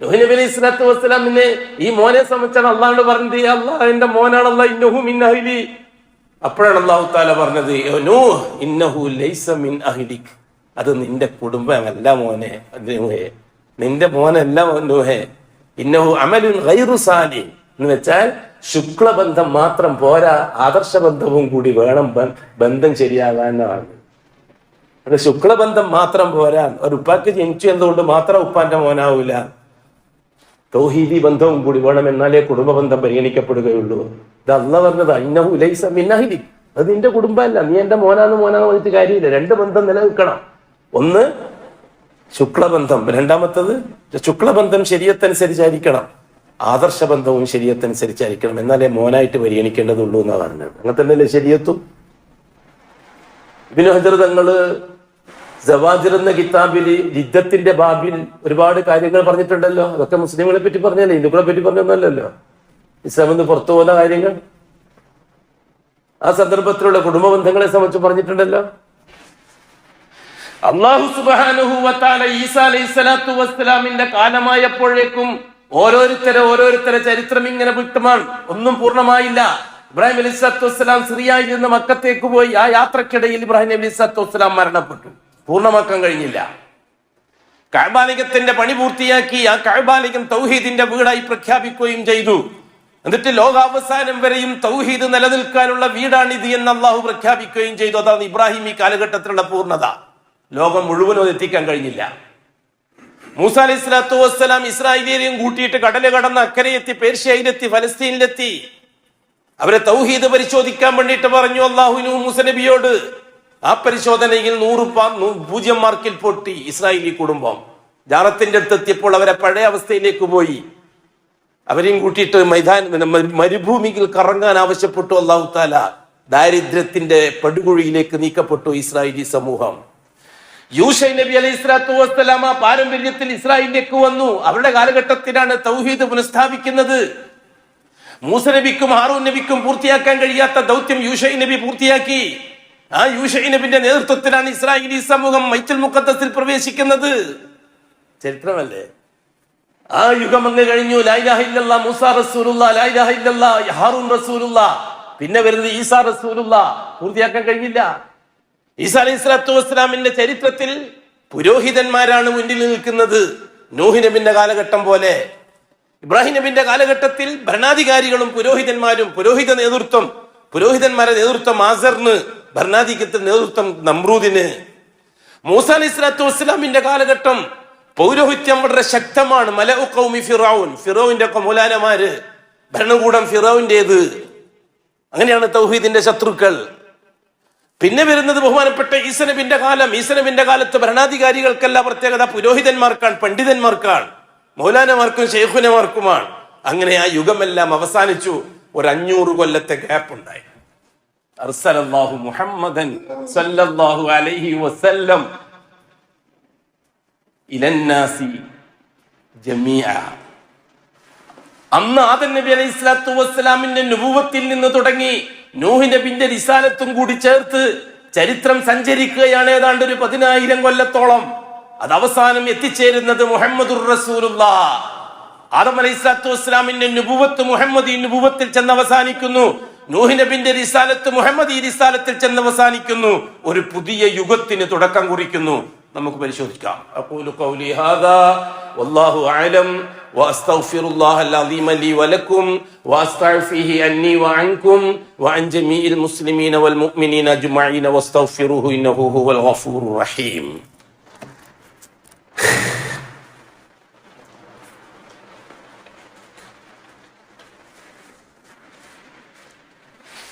നൂഹ് നബി അലൈഹി സ്വലാത്തു വസ്സലാമിനെ ഈ മോനെ സംബന്ധിച്ചാണ് അള്ളാഹ് പറഞ്ഞത്, അല്ലാഹ് എന്റെ മോനാണല്ലോ, ഇന്നഹു മിൻ അഹ്ലി. അപ്പോഴാണ് അല്ലാഹു തആല പറഞ്ഞത്, നൂഹ് ഇന്നഹു ലൈസ മിൻ അഹ്ലിക്, അത് നിന്റെ കുടുംബമല്ല മോനെ, നിന്റെ മോനല്ല നൂഹേ. ഇന്നഹു അമലുൻ ഗൈറു സാലിഹ് എന്ന് വെച്ചാൽ ശുക്ലബന്ധം മാത്രം പോരാ, ആദർശബന്ധവും കൂടി വേണം ബന്ധം ശരിയാകാനാണ്. അത് ശുക്ലബന്ധം മാത്രം പോരാ. ഒരു ഉപ്പാക്ക് ജനിച്ചു എന്നതുകൊണ്ട് മാത്രം ഉപ്പാന്റെ മോനാവൂല. തൗഹീദി ബന്ധവും കൂടി വേണം, എന്നാലേ കുടുംബബന്ധം പരിഗണിക്കപ്പെടുകയുള്ളൂ. ഇത് അല്ലാഹ് പറഞ്ഞത് ഇന്നഹു ലൈസ മിൻ അഹ്ലി, അത് നിന്റെ കുടുംബമല്ല, നീ എന്റെ മോനാന്ന് പറഞ്ഞിട്ട് കാര്യമില്ല. രണ്ട് ബന്ധം നിലനിൽക്കണം. ഒന്ന് ശുക്ലബന്ധം, രണ്ടാമത്തത് ശുക്ലബന്ധം ശരീഅത്തനുസരിച്ചായിരിക്കണം, ആദർശബന്ധവും ശരീഅത്തനുസരിച്ചായിരിക്കണം, എന്നാലേ മോനായിട്ട് പരിഗണിക്കേണ്ടതുള്ളൂ എന്നാണ് പറഞ്ഞത്. അങ്ങനെ തന്നെയല്ലേ ശരീഅത്തും. ഇബ്നു ഹജർ തങ്ങള് സവാജിർ എന്ന കിതാബില് രിദ്ദത്തിന്റെ ബാബിൽ ഒരുപാട് കാര്യങ്ങൾ പറഞ്ഞിട്ടുണ്ടല്ലോ. അതൊക്കെ മുസ്ലിങ്ങളെ പറ്റി പറഞ്ഞല്ലേ, ഹിന്ദുക്കളെ പറ്റി പറഞ്ഞൊന്നല്ലല്ലോ. ഇസ്ലാമിൽ നിന്ന് പുറത്തു പോകുന്ന കാര്യങ്ങൾ ആ സന്ദർഭത്തിലുള്ള കുടുംബ ബന്ധങ്ങളെ സംബന്ധിച്ച് പറഞ്ഞിട്ടുണ്ടല്ലോ. അല്ലാഹു സുബ്ഹാനഹു വ തആല ഈസാ അലൈഹിസ്സലാത്തു വസ്സലാമിന്റെ കാലമായപ്പോഴേക്കും ഓരോരുത്തരെ ചരിത്രം ഇങ്ങനെ വിട്ടുമാണ്, ഒന്നും പൂർണ്ണമായില്ല. ഇബ്രാഹിം അലൈഹിസ്സലാത്തു വസ്സലാം സിറിയയിൽ നിന്ന് മക്കത്തേക്ക് പോയി. ആ യാത്രക്കിടയിൽ ഇബ്രാഹിം അലൈഹിസ്സലാത്തു വസ്സലാം മരണപ്പെട്ടു, പൂർണ്ണമാക്കാൻ കഴിഞ്ഞില്ല. കഅബാലയത്തിന്റെ പണി പൂർത്തിയാക്കി. ആ കഅബാലയം തൗഹീദിന്റെ വീടായി പ്രഖ്യാപിക്കുകയും ചെയ്തു. എന്നിട്ട് ലോകാവസാനം വരെയും തൗഹീദ് നിലനിൽക്കാനുള്ള വീടാണിത് എന്ന് അള്ളാഹു പ്രഖ്യാപിക്കുകയും ചെയ്തു. അതാണ് ഇബ്രാഹിമി കാലഘട്ടത്തിലുള്ള പൂർണ്ണത. ലോകം മുഴുവനും എത്തിക്കാൻ കഴിഞ്ഞില്ല. മൂസ അലൈഹി സ്വലാത്തു വസ്സലാം ഇസ്രായേലിനെയും കൂട്ടിയിട്ട് കടല് കടന്ന് അക്കരയെത്തി, പേർഷ്യയിലെത്തി, ഫലസ്തീനിലെത്തി. അവരെ തൗഹീദ് പരിശോധിക്കാൻ വേണ്ടിയിട്ട് പറഞ്ഞു അള്ളാഹു മൂസ നബിയോട്. ആ പരിശോധനയിൽ 0 മാർക്കിൽ പൊട്ടി ഇസ്രായേലി കുടുംബം. ജാറത്തിന്റെ അടുത്തെത്തിയപ്പോൾ അവരെ പഴയ അവസ്ഥയിലേക്ക് പോയി. അവരെയും കൂട്ടിയിട്ട് മരുഭൂമിയിൽ കറങ്ങാൻ ആവശ്യപ്പെട്ടു അല്ലാഹു തആല. ദാരിദ്ര്യത്തിന്റെ പടുകുഴിയിലേക്ക് നീക്കപ്പെട്ടു ഇസ്രായേലി സമൂഹം. യൂശൈ നബി അലൈഹി സ്വലാത്തു വസ്സലാം ആ പാരമ്പര്യത്തിൽ ഇസ്രായേലിലേക്ക് വന്നു. അവരുടെ കാലഘട്ടത്തിലാണ് തൗഹീദ് പുനഃസ്ഥാപിക്കുന്നത്. മൂസ നബിക്കും ഹാറൂൻ നബിക്കും പൂർത്തിയാക്കാൻ കഴിയാത്ത ദൗത്യം യൂശൈ നബി പൂർത്തിയാക്കി. ആ യൂശൈ നബിന്റെ നേതൃത്വത്തിലാണ് ഇസ്രായേലി സമൂഹം ബൈത്തുൽ മുഖദ്ദസിൽ പ്രവേശിക്കുന്നത്. ചരിത്രമല്ലേ? ആ യുഗം അങ്ങ് കഴിഞ്ഞു. ലാ ഇലാഹ ഇല്ലല്ലാഹ് മൂസ റസൂലുള്ളാഹ്, ലാ ഇലാഹ ഇല്ലല്ലാഹ് ഹാറൂൻ റസൂലുള്ളാഹ്, പിന്നെ വരുന്നത് ഈസാ റസൂലുള്ളാഹ്. പൂർത്തിയാക്കാൻ കഴിഞ്ഞില്ല. ഈസാ അലൈഹി സ്വലാത്തു വസ്സലാമിന്റെ ചരിത്രത്തിൽ പുരോഹിതന്മാരാണ് മുന്നിൽ നിൽക്കുന്നത്. നൂഹ് നബിന്റെ കാലഘട്ടം പോലെ. ഇബ്രാഹിം നബിന്റെ കാലഘട്ടത്തിൽ ഭരണാധികാരികളും പുരോഹിതന്മാരും, പുരോഹിതന്മാരുടെ നേതൃത്വം ആസറിന്, ഭരണാധികാരത്തിന്റെ നേതൃത്വം നമ്രൂദിന്. മൂസ അലൈഹി സ്വലാത്തു വസ്സലാമിന്റെ കാലഘട്ടം പൗരോഹിത്യം വളരെ ശക്തമാണ്. മലഉ ഖൗമി ഫിറഔൻ, ഫിറൗന്റെ മൗലാനമാര്, ഭരണകൂടം ഫിറൗന്റേത്. അങ്ങനെയാണ് തൗഹീദിന്റെ ശത്രുക്കൾ. പിന്നെ വരുന്നത് ബഹുമാനപ്പെട്ട ഈസാ നബിന്റെ കാലം. ഈസാ നബിന്റെ കാലത്ത് ഭരണാധികാരികൾക്കല്ല പ്രത്യേകത, പുരോഹിതന്മാർക്കാണ്, പണ്ഡിതന്മാർക്കാണ്, മൗലാനമാർക്കും ശൈഖുനമാർക്കുമാണ്. അങ്ങനെ ആ യുഗമെല്ലാം അവസാനിച്ചു. ഒരു 500 കൊല്ലത്തെ ഗ്യാപ്പ് ഉണ്ടായി. അർസലല്ലാഹു മുഹമ്മദൻ സല്ലല്ലാഹു അലൈഹി വസല്ലം ഇലന്നാസി ജമീഅ. അന്ന് ആദം നബി അലൈഹി സ്വലാത്തു വസ്സലാമിന്റെ നുബുവത്തിൽ നിന്ന് തുടങ്ങി നൂഹ് നബിന്റെ റിസാലത്തും കൂടി ചേർത്ത് ചരിത്രം സഞ്ചരിക്കുകയാണ് ഏതാണ്ട് ഒരു 10,000 കൊല്ലത്തോളം. അത് അവസാനം എത്തിച്ചേരുന്നത് മുഹമ്മദുർ റസൂലുള്ളാഹ്. ആദം അലൈഹി സ്വലാത്തു വസ്സലാമിന്റെ നുബുവത്ത് മുഹമ്മദി നുബുവത്തിൽ ചെന്ന് അവസാനിക്കുന്നു. നൂഹ് നബിന്റെ റിസാലത്ത് മുഹമ്മദി റിസാലത്തിൽ ചെന്ന് അവസാനിക്കുന്നു. ഒരു പുതിയ യുഗത്തിന് തുടക്കം കുറിക്കുന്നു. നമുക്ക് പരിശോധിക്കാം. അഖൂലു ഖൗലി ഹാദാ വല്ലാഹു അഅലം വഅസ്തഗ്ഫിറുല്ലാഹൽ അസീമ ലി വലക്കും വഅസ്തഗ്ഫിഹി അന്നി വഅൻകും വഅൻ ജമീഇൽ മുസ്ലിമീന വൽ മുഅ്മിനീന അജ്മഈന വസ്തഗ്ഫിറുഹു ഇന്നഹു ഹുവൽ ഗഫൂറുർ റഹീം.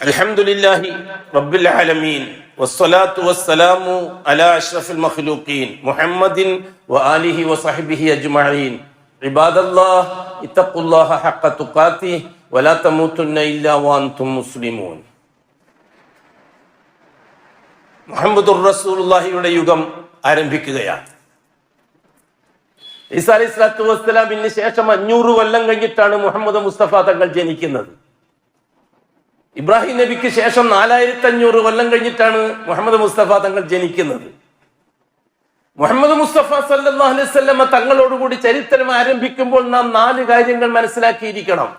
അൽഹംദുലില്ലാഹി റബ്ബിൽ ആലമീൻ വസ്സലാത്തു വസ്സലാമു അലാ അഷ്റഫിൽ മഖ്ലൂഖീൻ മുഹമ്മദിൻ വആലിഹി വസഹ്ബിഹി അജ്മഈൻ. ഇബാദല്ലാഹ് ഇത്തഖുല്ലാഹ ഹഖ്ക തുഖാതിഹി വലാ തമൂതുന്ന ഇല്ലാ വഅൻതും മുസ്ലിമൂൻ. മുഹമ്മദുർ റസൂലുള്ളാഹിയുടെ യുഗം ആരംഭിക്കുകയാണ്. ഈസാ അലൈഹി സ്വലാത്തു വസ്സലാമിന് ശേഷം 500 കൊല്ലം കഴിഞ്ഞിട്ടാണ് മുഹമ്മദ് മുസ്തഫ തങ്ങൾ ജനിക്കുന്നത്. ഇബ്രാഹിം നബിക്ക് ശേഷം 4500 കൊല്ലം കഴിഞ്ഞിട്ടാണ് മുഹമ്മദ് മുസ്തഫ തങ്ങൾ ജനിക്കുന്നത്. മുഹമ്മദ് മുസ്തഫ സല്ലല്ലാഹു അലൈഹി വസല്ലം തങ്ങളോടുകൂടി ചരിത്രം ആരംഭിക്കുമ്പോൾ നാം 4 കാര്യങ്ങൾ മനസ്സിലാക്കിയിരിക്കണം.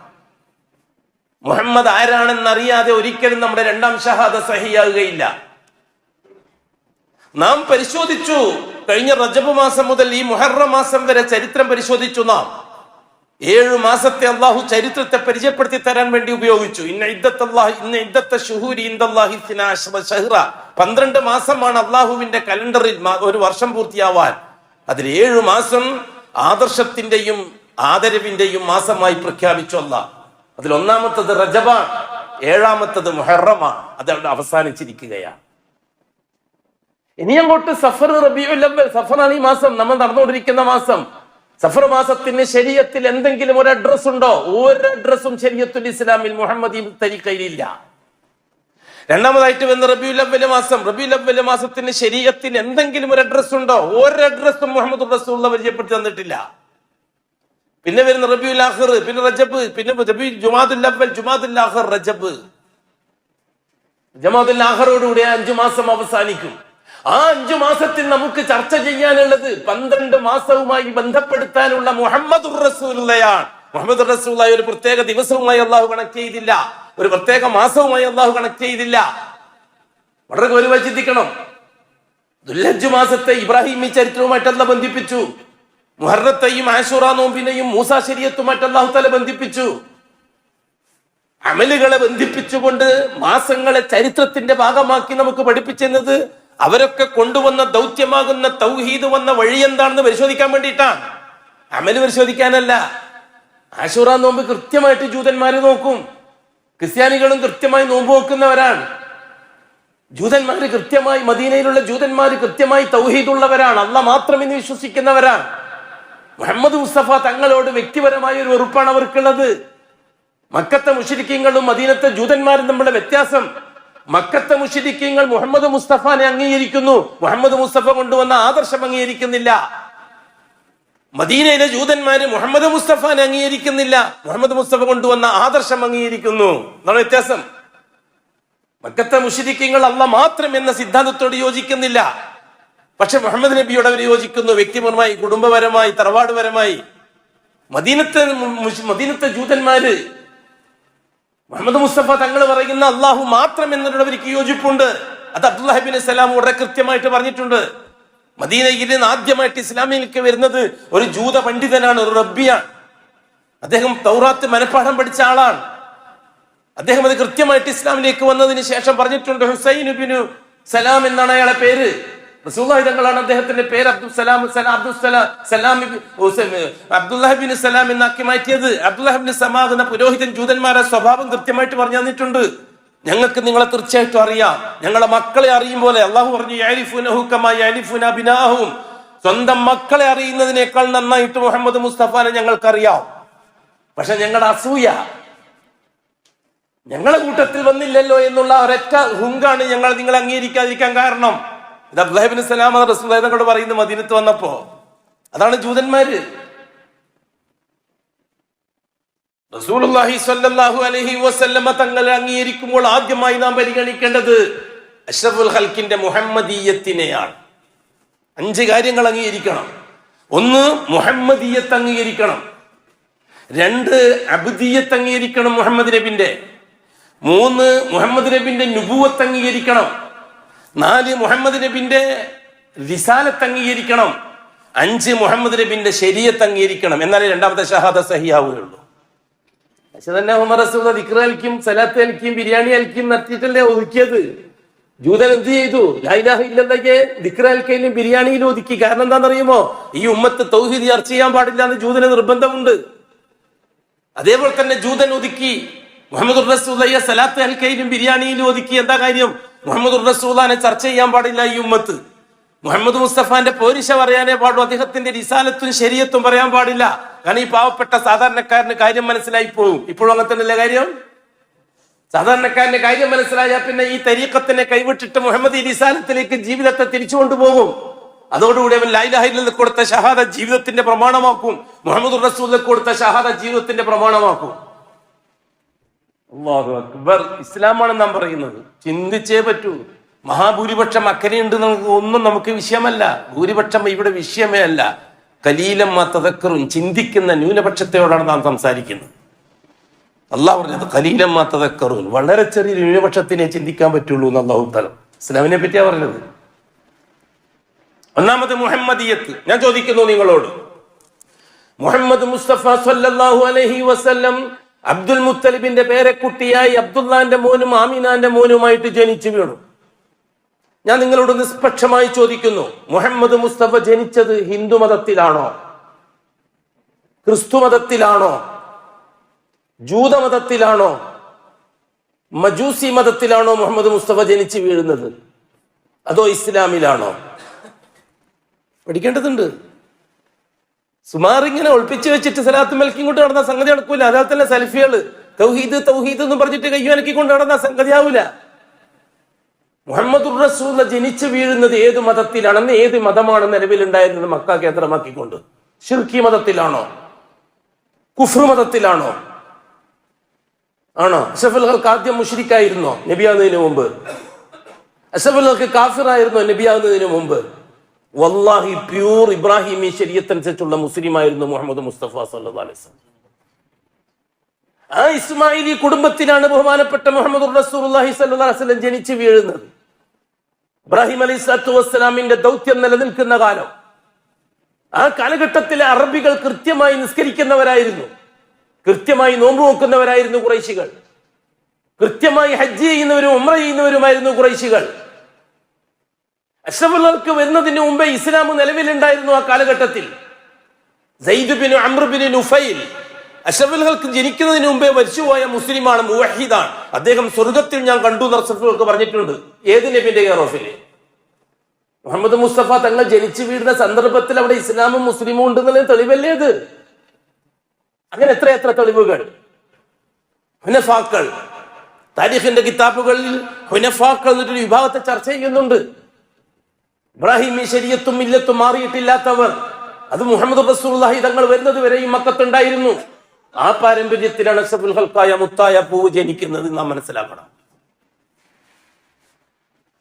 മുഹമ്മദ് ആരാണെന്നറിയാതെ ഒരിക്കലും നമ്മുടെ 2ാം ഷഹാദ സഹിയാകുകയില്ല. നാം പരിശോധിച്ചു, കഴിഞ്ഞ റജബ് മാസം മുതൽ ഈ മുഹറം മാസം വരെ ചരിത്രം പരിശോധിച്ചു നാം. 7 മാസത്തെ അള്ളാഹു ചരിത്രത്തെ പരിചയപ്പെടുത്തി തരാൻ വേണ്ടി ഉപയോഗിച്ചു. 12 മാസമാണ് അള്ളാഹുവിന്റെ കലണ്ടറിൽ ഒരു വർഷം പൂർത്തിയാവാൻ. അതിൽ 7 മാസം ആദർശത്തിന്റെയും ആദരവിന്റെയും മാസമായി പ്രഖ്യാപിച്ചു അല്ലാഹ്. അതിൽ ഒന്നാമത്തത് റജബാണ്, 7ാമത്തത് മുഹറമാണ്. അത് അവസാനിച്ചിരിക്കുകയാണ്. ഇനി അങ്ങോട്ട് സഫർ, റബീഉൽ അവ്വൽ. സഫറാണ് ഈ മാസം, നമ്മൾ നടന്നുകൊണ്ടിരിക്കുന്ന മാസം. സഫർ മാസത്തിന് ശരീഅത്തിൽ എന്തെങ്കിലും ഒരു അഡ്രസ് ഉണ്ടോ? ഒരു അഡ്രസ്സും ശരീഅത്തുൽ ഇസ്ലാമിൽ മുഹമ്മദി തരീഖയിലില്ല. രണ്ടാമതായിട്ട് വന്ന റബീഉൽ അവ്വൽ മാസം. റബീഉൽ അവ്വൽ മാസത്തിന് ശരീഅത്തിൽ എന്തെങ്കിലും ഒരു അഡ്രസ് ഉണ്ടോ? ഒരു അഡ്രസ്സും മുഹമ്മദ് റസൂലുള്ളാഹി പരിചയപ്പെടുത്തി തന്നിട്ടില്ല. പിന്നെ വരുന്ന റബീഉൽ ആഖിർ, പിന്നെ റജബ്, പിന്നെ ജുമാദുൽ അവ്വൽ, ജുമാദുൽ ആഖിർ, റജബ്. ജുമാദുൽ ആഖിറോടുകൂടി 5 മാസം അവസാനിക്കും. ആ 5 മാസത്തിൽ നമുക്ക് ചർച്ച ചെയ്യാനുള്ളത് 12 മാസവുമായി ബന്ധപ്പെടുത്താനുള്ള മുഹമ്മദുർ റസൂലുള്ളാഹിയാണ്. മുഹമ്മദ് റസൂലുള്ളാഹി ഒരു പ്രത്യേക ദിവസവുമായി അള്ളാഹു കണക്ട് ചെയ്തില്ല, ഒരു പ്രത്യേക മാസവുമായി അള്ളാഹു കണക്ട് ചെയ്തില്ല. വളരെ ഗൗരവമായി ചിന്തിക്കണം. ദുൽഹജ്ജ് മാസത്തെ ഇബ്രാഹിമി ചരിത്രവുമായിട്ട് അല്ലാഹു ബന്ധിപ്പിച്ചു. മുഹറത്തെയും ആശൂറ നോമ്പിനെയും മൂസാ ശരീഅത്തുമായിട്ട് അല്ലാഹു തആല ബന്ധിപ്പിച്ചു. അമലുകളെ ബന്ധിപ്പിച്ചുകൊണ്ട് മാസങ്ങളെ ചരിത്രത്തിന്റെ ഭാഗമാക്കി നമുക്ക് പഠിപ്പിച്ചെന്നത് അവരൊക്കെ കൊണ്ടുവന്ന ദൗത്യമാകുന്ന തൗഹീദ് വന്ന വഴി എന്താണെന്ന് പരിശോധിക്കാൻ വേണ്ടിയിട്ടാണ്, അമല് പരിശോധിക്കാനല്ല. ആശൂറ നോമ്പ് കൃത്യമായിട്ട് ജൂതന്മാര് നോക്കും, ക്രിസ്ത്യാനികളും കൃത്യമായി നോമ്പ് നോക്കുന്നവരാണ്. ജൂതന്മാര് കൃത്യമായി, മദീനയിലുള്ള ജൂതന്മാര് കൃത്യമായി തൗഹീദുള്ളവരാണ്, അല്ലാഹ് മാത്രം എന്ന് വിശ്വസിക്കുന്നവരാണ്. മുഹമ്മദ് മുസ്തഫ തങ്ങളോട് വ്യക്തിപരമായ ഒരു വെറുപ്പാണ് അവർക്കുള്ളത്. മക്കത്തെ മുശ്രിക്കീങ്ങളും മദീനത്തെ ജൂതന്മാരും തമ്മിലുള്ള വ്യത്യാസം, മക്കത്തെ മുശ്രിക്കീങ്ങൾ മുഹമ്മദ് മുസ്തഫാനെ അംഗീകരിക്കുന്നു, മുഹമ്മദ് മുസ്തഫ കൊണ്ടുവന്ന ആദർശം അംഗീകരിക്കുന്നില്ല. മദീനയിലെ ജൂതന്മാര് മുഹമ്മദ് മുസ്തഫാനെ അംഗീകരിക്കുന്നില്ല, മുഹമ്മദ് മുസ്തഫ കൊണ്ടുവന്ന ആദർശം അംഗീകരിക്കുന്നു. എന്നാണ് വ്യത്യാസം. മക്കത്തെ മുശ്രിക്കീങ്ങൾ അല്ലാഹ് മാത്രം എന്ന സിദ്ധാന്തത്തോട് യോജിക്കുന്നില്ല, പക്ഷെ മുഹമ്മദ് നബിയോട് അവർ യോജിക്കുന്നു, വ്യക്തിപരമായി, കുടുംബപരമായി, തറവാടുപരമായി. മദീനത്തെ ജൂതന്മാര് മുഹമ്മദ് മുസ്തഫ തങ്ങൾ പറയുന്ന അള്ളാഹു മാത്രം എന്നതിനോട് അവർക്ക് യോജിപ്പുണ്ട്. അത് അബ്ദുല്ലാഹി ഇബ്നു സലാം വളരെ കൃത്യമായിട്ട് പറഞ്ഞിട്ടുണ്ട്. മദീനയിൽ ആദ്യമായിട്ട് ഇസ്ലാമിലേക്ക് വരുന്നത് ഒരു ജൂത പണ്ഡിതനാണ്, ഒരു റബ്ബിയാണ്. അദ്ദേഹം തൗറാത്ത് മനഃപ്പാഠം പഠിച്ച ആളാണ്. അദ്ദേഹം അത് കൃത്യമായിട്ട് ഇസ്ലാമിലേക്ക് വന്നതിന് ശേഷം പറഞ്ഞിട്ടുണ്ട്. ഹുസൈൻ ഇബ്നു സലാം എന്നാണ് അയാളെ പേര്. റസൂലുള്ളാഹി തങ്ങളാണ് അദ്ദേഹത്തിന്റെ പേര് അബ്ദുല്ലാഹി ഇബ്നു സലാം എന്നാക്കി മാറ്റിയത്. അബ്ദുല്ലാഹി ഇബ്നു സലാം എന്ന പുരോഹിതൻ ജൂതന്മാരുടെ സ്വഭാവം കൃത്യമായിട്ട് പറഞ്ഞു തന്നിട്ടുണ്ട്. ഞങ്ങൾക്ക് നിങ്ങളെ തീർച്ചയായിട്ടും അറിയാം, ഞങ്ങളെ മക്കളെ അറിയും പോലെ. അള്ളാഹു പറഞ്ഞു, യഅരിഫൂനഹു കമാ യഅരിഫൂന അബ്നാഅഹും. സ്വന്തം മക്കളെ അറിയുന്നതിനേക്കാൾ നന്നായിട്ട് മുഹമ്മദ് മുസ്തഫാനെ ഞങ്ങൾക്കറിയാം. പക്ഷെ ഞങ്ങളുടെ അസൂയ ഞങ്ങളെ കൂട്ടത്തിൽ വന്നില്ലല്ലോ എന്നുള്ള ഒരൊറ്റ ഹുങ്കാണ് ഞങ്ങൾ നിങ്ങളെ അംഗീകരിക്കാതിരിക്കാൻ കാരണം. ഇത് അബ്ദുല്ലാഹി ഇബ്നു സലാം റസൂലുള്ളാഹി തങ്ങളോട് പറയുന്ന മദീനത്ത് വന്നപ്പോ. അതാണ് ജൂതന്മാര്. റസൂലുള്ളാഹി സ്വല്ലല്ലാഹു അലൈഹി വസല്ലമ തങ്ങളെ അംഗീകരിക്കുമ്പോൾ ആദ്യമായി നാം പരിഗണിക്കേണ്ടത് അഷ്റഫുൽ ഖൽഖിന്റെ മുഹമ്മദീയത്തിനെയാണ്. 5 കാര്യങ്ങൾ അംഗീകരിക്കണം. 1, മുഹമ്മദീയത്ത് അംഗീകരിക്കണം. 2, അബ്ദിയത്ത് അംഗീകരിക്കണം മുഹമ്മദ് നബിന്റെ. 3, മുഹമ്മദ് നബിന്റെ നുബുവത്ത് അംഗീകരിക്കണം. 4, മുഹമ്മദ് നബിന്റെ റിസാലത്ത് അംഗീകരിക്കണം. 5, മുഹമ്മദ് നബിന്റെ ശരീഅത്ത് അംഗീകരിക്കണം. എന്നാലേ രണ്ടാമത്തെ ഷഹാദ സഹിയാവുകയുള്ളൂ. പക്ഷെ തന്നെ ഉമർ റസൂൽ ദിക്ർ അൽക്കും സലാത്ത് അൽക്കും ബിരിയാണി അൽക്കും നടത്തിയിട്ടല്ലേ ഒതുക്കിയത്. ജൂതൻ എന്ത് ചെയ്തു? ലാ ഇലാഹ ഇല്ലല്ലാഹ് ദിക്ർ അൽക്കയിലും ബിരിയാണിയിലും ഒതുക്കി. കാരണം എന്താണെന്നറിയുമോ? ഈ ഉമ്മത്ത് തൗഹീദ് ചർച്ച ചെയ്യാൻ പാടില്ല എന്ന് ജൂതന് നിർബന്ധമുണ്ട്. അതേപോലെ തന്നെ ജൂതൻ ഒതുക്കി മുഹമ്മദ് റസൂലുള്ളാഹിയെ സലാത്ത് അൽക്കയിലും ബിരിയാണിയിലും ഒതുക്കി. എന്താ കാര്യം? മുഹമ്മദ് റസൂലുള്ളാഹിനെ ചർച്ച ചെയ്യാൻ പാടില്ല ഈ ഉമ്മത്ത്. മുഹമ്മദ് മുസ്തഫാന്റെ പോരിശ പറയാനേ പാടുള്ളൂ, അദ്ദേഹത്തിന്റെ റിസാലത്തും ശരീഅത്തും പറയാൻ പാടില്ല. കാരണം ഈ പാവപ്പെട്ട സാധാരണക്കാരന് കാര്യം മനസ്സിലായി പോകും. ഇപ്പോഴും അങ്ങനെ തന്നെയല്ലേ കാര്യം? സാധാരണക്കാരന്റെ കാര്യം മനസ്സിലായാൽ പിന്നെ ഈ തരീഖത്തിനെ കൈവിട്ടിട്ട് മുഹമ്മദ് ഈ റിസാലത്തിലേക്ക് ജീവിതത്തെ തിരിച്ചു കൊണ്ടുപോകും. അതോടുകൂടി അവൻ ലാ ഇലാഹ ഇല്ലല്ലാഹ് കൊടുത്ത ഷഹാദ ജീവിതത്തിന്റെ പ്രമാണമാക്കും, മുഹമ്മദ് റസൂലിന് കൊടുത്ത ഷഹാദ ജീവിതത്തിന്റെ പ്രമാണമാക്കും. അല്ലാഹു അക്ബർ. ഇസ്ലാമാണ് നാം പറയുന്നത്. ചിന്തിച്ചേ പറ്റൂ. മഹാഭൂരിപക്ഷം അക്കരെയുണ്ട് ഒന്നും നമുക്ക് വിഷയമല്ല. ഭൂരിപക്ഷം ഇവിടെ വിഷയമേ അല്ല. കലീലം തദക്കറും, ചിന്തിക്കുന്ന ന്യൂനപക്ഷത്തോടാണ് നാം സംസാരിക്കുന്നത്. അള്ളാഹു പറഞ്ഞത് കലീലം തദക്കറുൻ, വളരെ ചെറിയ ന്യൂനപക്ഷത്തിനെ ചിന്തിക്കാൻ പറ്റുള്ളൂ എന്ന് അള്ളാഹു തആല ഇസ്ലാമിനെ പറ്റിയാ പറഞ്ഞത്. ഒന്നാമത് മുഹമ്മദിയത്ത്. ഞാൻ ചോദിക്കുന്നു നിങ്ങളോട്, മുഹമ്മദ് മുസ്തഫ സല്ലല്ലാഹു അലൈഹി വസല്ലം അബ്ദുൽ മുത്തലിബിന്റെ പേരക്കുട്ടിയായി അബ്ദുല്ലാന്റെ മോനും ആമിനാന്റെ മോനുമായിട്ട് ജനിച്ചു വീണു. ഞാൻ നിങ്ങളോട് നിഷ്പക്ഷമായി ചോദിക്കുന്നു, മുഹമ്മദ് മുസ്തഫ ജനിച്ചത് ഹിന്ദു മതത്തിലാണോ, ക്രിസ്തു മതത്തിലാണോ, ജൂതമതത്തിലാണോ, മജൂസി മതത്തിലാണോ മുഹമ്മദ് മുസ്തഫ ജനിച്ചു വീഴുന്നത്, അതോ ഇസ്ലാമിലാണോ? പഠിക്കേണ്ടതുണ്ട്. സുമാറിങ്ങനെ ഒളിപ്പിച്ചു വെച്ചിട്ട് സലാത്ത് മൽക്കി കൊണ്ട് നടന്ന സംഗതി നടക്കൂല. അതാ തന്നെ സൽഫികള് തൗഹീദ് തൗഹീദ് എന്ന് പറഞ്ഞിട്ട് കയ്യുനക്കി കൊണ്ട് നടന്ന സംഗതി ആവൂല. മുഹമ്മദുർ റസൂൽ ജനിച്ചു വീഴുന്നത് ഏത് മതത്തിലാണെന്ന്, ഏത് മതമാണ് നിലവിലുണ്ടായിരുന്നത് മക്ക കേന്ദ്രമാക്കിക്കൊണ്ട്? ശിർക്കി മതത്തിലാണോ, കുഫ്ർ മതത്തിലാണോ? ആണോ? അഷ്റഫുൽ ഖൽഖ് ആദ്യം മുശ്രിക്കായിരുന്നോ നബിയാകുന്നതിന് മുമ്പ്? അഷ്റഫുൽ ഖൽഖ് കാഫിറായിരുന്നോ നബിയാകുന്നതിന് മുമ്പ്? വല്ലാഹി പ്യൂർ ഇബ്രാഹിമി ശരീഅത്തനുസരിച്ചുള്ള മുസ്ലിം ആയിരുന്നു മുഹമ്മദ് മുസ്തഫ സല്ലല്ലാഹു അലൈഹി വസല്ലം. ആ ഇസ്മായിലി കുടുംബത്തിലാണ് ബഹുമാനപ്പെട്ട മുഹമ്മദ് റസൂലുള്ളാഹി സ്വല്ലല്ലാഹു അലൈഹി വസല്ലം ജനിച്ചു വീഴുന്നത്. ഇബ്രാഹിം അലൈഹിസ്സലാത്തു വസ്സലാമിന്റെ ദൗത്യം നിലനിൽക്കുന്ന കാലം, ആ കാലഘട്ടത്തിലെ അറബികൾ കൃത്യമായി നിസ്കരിക്കുന്നവരായിരുന്നു, കൃത്യമായി നോമ്പ് നോക്കുന്നവരായിരുന്നു ഖുറൈശികൾ, കൃത്യമായി ഹജ്ജ് ചെയ്യുന്നവരും ഉംറ ചെയ്യുന്നവരുമായിരുന്നു ഖുറൈശികൾ. അഷ്റഫുൽ ഖൽഖ് വരുന്നതിന് മുമ്പേ ഇസ്ലാം നിലവിലുണ്ടായിരുന്നു. ആ കാലഘട്ടത്തിൽ സയ്യിദ് ബിൻ അംർ ബിൻ നുഫൈൽ അഷ്റഫുൽ ഖൽഖ് ജനിക്കുന്നതിന് മുമ്പേ മരിച്ചുപോയ മുസ്ലിമാണ്, മുവഹിദാണ്. അദ്ദേഹം സ്വർഗത്തിൽ ഞാൻ കണ്ടു എന്ന് അഷ്റഫുൽ ഖൽഖ് പറഞ്ഞിട്ടുണ്ട്. ഏത് നബിന്റെ കെയർ ഓഫില്? മുഹമ്മദ് മുസ്തഫ തങ്ങൾ ജനിച്ചു വീഴുന്ന സന്ദർഭത്തിൽ അവിടെ ഇസ്ലാമും മുസ്ലിമും ഉണ്ടെന്നുള്ള തെളിവല്ലേ അത്? അങ്ങനെ എത്ര എത്ര തെളിവുകൾ. ഹുനഫാക്കൾ, താരിഖിന്റെ കിതാബുകളിൽ ഹുനഫാക്കൾ എന്നൊരു വിഭാഗത്തെ ചർച്ച ചെയ്യുന്നുണ്ട്. ഇബ്രാഹിമി ശരീഅത്തും മില്ലത്തും മാറിയിട്ടില്ലാത്തവർ, അത് മുഹമ്മദ് റസൂലുള്ളാഹി തങ്ങൾ വരുന്നത് വരെയും മക്കത്തുണ്ടായിരുന്നു. ആ പാരമ്പര്യത്തിലാണ് അഷ്റഫുൽ ഖൽഖായ മുത്തായ പൂവ് ജനിക്കുന്നത്. നാം മനസ്സിലാക്കണം.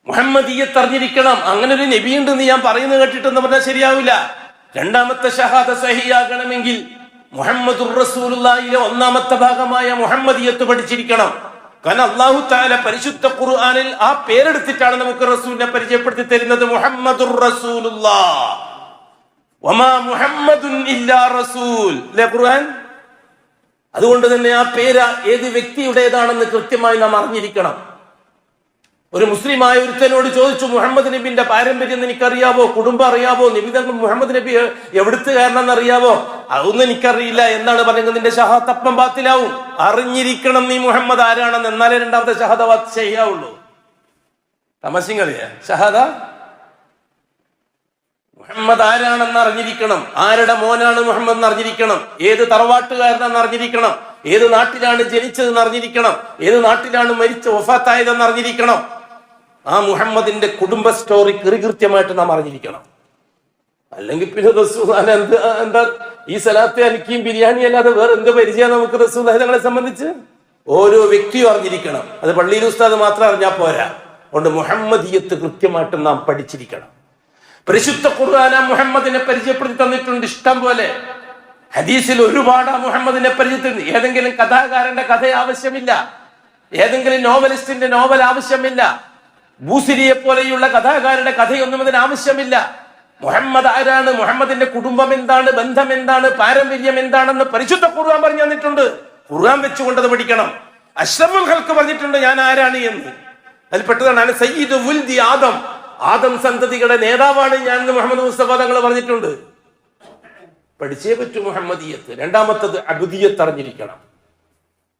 മുഹമ്മദിയ്യത്ത് അറിഞ്ഞിരിക്കണം. അങ്ങനെ ഒരു നബിയുണ്ടെന്ന് ഞാൻ പറയുന്നത് കേട്ടിട്ടെന്ന് പറഞ്ഞാൽ ശരിയാവില്ല. രണ്ടാമത്തെ ഷഹാദ സഹിയാകണമെങ്കിൽ മുഹമ്മദുർ റസൂലുള്ളാഹിയിലെ ഒന്നാമത്തെ ഭാഗമായ മുഹമ്മദിയ്യത്ത് പഠിച്ചിരിക്കണം. കാരണം അല്ലാഹു തആല പരിശുദ്ധ ഖുർആനിൽ ആ പേരെടുത്തിട്ടാണ് നമുക്ക് റസൂലിനെ പരിചയപ്പെടുത്തി തരുന്നത്. മുഹമ്മദുർ റസൂലുള്ളാഹ് വമാ മുഹമ്മദുൻ ഇല്ലാ റസൂൽ, അല്ലേ ഖുർആൻ? അതുകൊണ്ട് തന്നെ ആ പേര് ഏത് വ്യക്തിയുടേതാണെന്ന് കൃത്യമായി നാം അറിഞ്ഞിരിക്കണം. ഒരു മുസ്ലിമായ ഒരുത്തനോട് ചോദിച്ചു, മുഹമ്മദ് നബിന്റെ പാരമ്പര്യം എനിക്കറിയാവോ, കുടുംബം അറിയാവോ, നബി തങ്ങൾ മുഹമ്മദ് നബി എവിടുത്തുകാരനെന്ന് അറിയാവോ? അതൊന്നും എനിക്കറിയില്ല എന്നാണ് പറയുന്നത്. നിന്റെ ഷഹാദത്ത് അപ്പം ബാത്തിലാവും. അറിഞ്ഞിരിക്കണം നീ മുഹമ്മദ് ആരാണെന്ന്, എന്നാലേ രണ്ടാമത്തെ ഷഹാദത്ത് ചെയ്യാവുള്ളൂ. തമസിങ്ങളിയ ഷഹാദ മുഹമ്മദ് ആരാണെന്ന് അറിഞ്ഞിരിക്കണം. ആരുടെ മോനാണ് മുഹമ്മദ് എന്ന് അറിഞ്ഞിരിക്കണം. ഏത് തറവാട്ടുകാരനെന്ന് അറിഞ്ഞിരിക്കണം. ഏത് നാട്ടിലാണ് ജനിച്ചതെന്ന് അറിഞ്ഞിരിക്കണം. ഏത് നാട്ടിലാണ് മരിച്ച് വഫാത്തായതെന്ന് അറിഞ്ഞിരിക്കണം. ആ മുഹമ്മദിന്റെ കുടുംബ സ്റ്റോറി കൃത്യമായിട്ട് നാം അറിഞ്ഞിരിക്കണം. അല്ലെങ്കിൽ പിന്നെ റസൂലുള്ളാഹി എന്താ ഈ സലാത്ത് അലിക്കും ബിരിയാണി അല്ലാതെ വേറെ എന്ത് പരിചയം നമുക്ക് റസൂലുള്ളാഹി തങ്ങളെ സംബന്ധിച്ച്? ഓരോ വ്യക്തിയും അറിഞ്ഞിരിക്കണം. അത് പള്ളിയിൽ ഉസ്താദ് മാത്രം അറിഞ്ഞാൽ പോരാ. അതുകൊണ്ട് മുഹമ്മദിയത്ത് കൃത്യമായിട്ട് നാം പഠിച്ചിരിക്കണം. പരിശുദ്ധ ഖുർആൻ മുഹമ്മദിനെ പരിചയപ്പെടുത്തി തന്നിട്ടുണ്ട് ഇഷ്ടം പോലെ. ഹദീസിൽ ഒരുപാട് മുഹമ്മദിനെ പരിചയപ്പെടുത്തി. ഏതെങ്കിലും കഥാകാരന്റെ കഥ ആവശ്യമില്ല, ഏതെങ്കിലും നോവലിസ്റ്റിന്റെ നോവൽ ആവശ്യമില്ല, ബൂസിരിയെ പോലെയുള്ള കഥാകാരന്റെ കഥയൊന്നും അതിന് ആവശ്യമില്ല. മുഹമ്മദ് ആരാണ്, മുഹമ്മദിന്റെ കുടുംബം എന്താണ്, ബന്ധം എന്താണ്, പാരമ്പര്യം എന്താണെന്ന് പരിശുദ്ധ ഖുർആൻ പറഞ്ഞു തന്നിട്ടുണ്ട്. ഖുർആൻ വെച്ചുകൊണ്ടത് പഠിക്കണം. അഷ്റഫുൽ ഖൽഖ് പറഞ്ഞിട്ടുണ്ട് ഞാൻ ആരാണ് എന്ന്. അതിൽ പെട്ടതാണ് സയ്യിദു വുൽദി ആദം, ആദം സന്തതികളുടെ നേതാവാണ് ഞാൻ എന്ന് മുഹമ്മദ് മുസ്തഫ തങ്ങൾ പറഞ്ഞിട്ടുണ്ട്. പഠിച്ചേ പറ്റൂ മുഹമ്മദിയത്ത്. രണ്ടാമത്തത് അബ്ദിയത്ത് അറിഞ്ഞിരിക്കണം.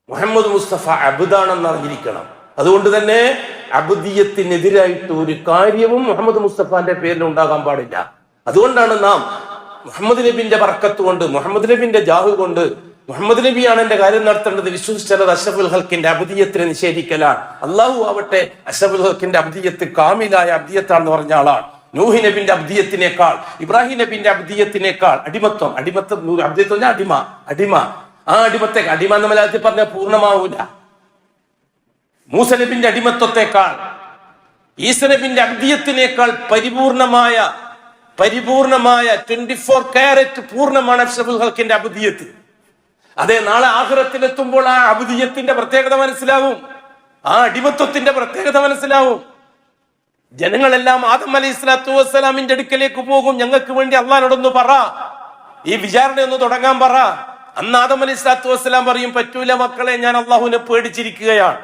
മുഹമ്മദ് മുസ്തഫ അബ്ദാണെന്ന് അറിഞ്ഞിരിക്കണം. അതുകൊണ്ട് തന്നെ അബ്ദിയത്തിനെതിരായിട്ട് ഒരു കാര്യവും മുഹമ്മദ് മുസ്തഫാന്റെ പേരിൽ ഉണ്ടാകാൻ പാടില്ല. അതുകൊണ്ടാണ് നാം മുഹമ്മദ് നബിന്റെ ബർക്കത്ത് കൊണ്ട്, മുഹമ്മദ് നബിന്റെ ജാഹ് കൊണ്ട്, മുഹമ്മദ് നബിയാണ് എന്റെ കാര്യം നടത്തേണ്ടത് വിശ്വസിച്ചത് അഷ്റഫുൽ ഖൽഖിന്റെ അബ്ദിയത്തിനെ നിഷേധിക്കലാണ്. അള്ളാഹു ആവട്ടെ അഷ്റഫുൽ ഖൽഖിന്റെ അബ്ദിയത്ത് കാമിലായ അബ്ദിയത്താണെന്ന് പറഞ്ഞ ആളാണ്. നൂഹി നബിന്റെ അബ്ദിയത്തിനേക്കാൾ, ഇബ്രാഹിം നബിന്റെ അബ്ദിയത്തിനേക്കാൾ അടിമത്വം അബ്ദിയത്വം അടിമ ആ അടിമ എന്ന മലയാളത്തിൽ പറഞ്ഞാൽ പൂർണ്ണമാവൂല. മൂസ നബിന്റെ അടിമത്വത്തെക്കാൾ, ഈസ നബിന്റെ അബ്ദിയത്തിനേക്കാൾ പരിപൂർണമായ 24 കാരറ്റ് പൂർണ്ണമാണ് അഷ്റഫുൽ ഖൽഖിന്റെ അബ്ദിയത്ത്. അതെ, നാളെ ആഖിറത്തിലെത്തുമ്പോൾ ആ അബ്ദിയത്തിന്റെ പ്രത്യേകത മനസ്സിലാവും, ആ അടിമത്വത്തിന്റെ പ്രത്യേകത മനസ്സിലാവും. ജനങ്ങളെല്ലാം ആദം അലൈഹിസ്സലാത്തു വസ്സലാമിന്റെ അടുക്കലേക്ക് പോകും. ഞങ്ങൾക്ക് വേണ്ടി അള്ളാഹിനോടൊന്ന് പറ ഈ വിചാരണ ഒന്ന് തുടങ്ങാൻ പറ. അന്ന് ആദം അലൈഹി സ്വലാത്തു വസ്സലാം പറയും, പറ്റൂല മക്കളെ, ഞാൻ അള്ളാഹുവിനെ പേടിച്ചിരിക്കുകയാണ്.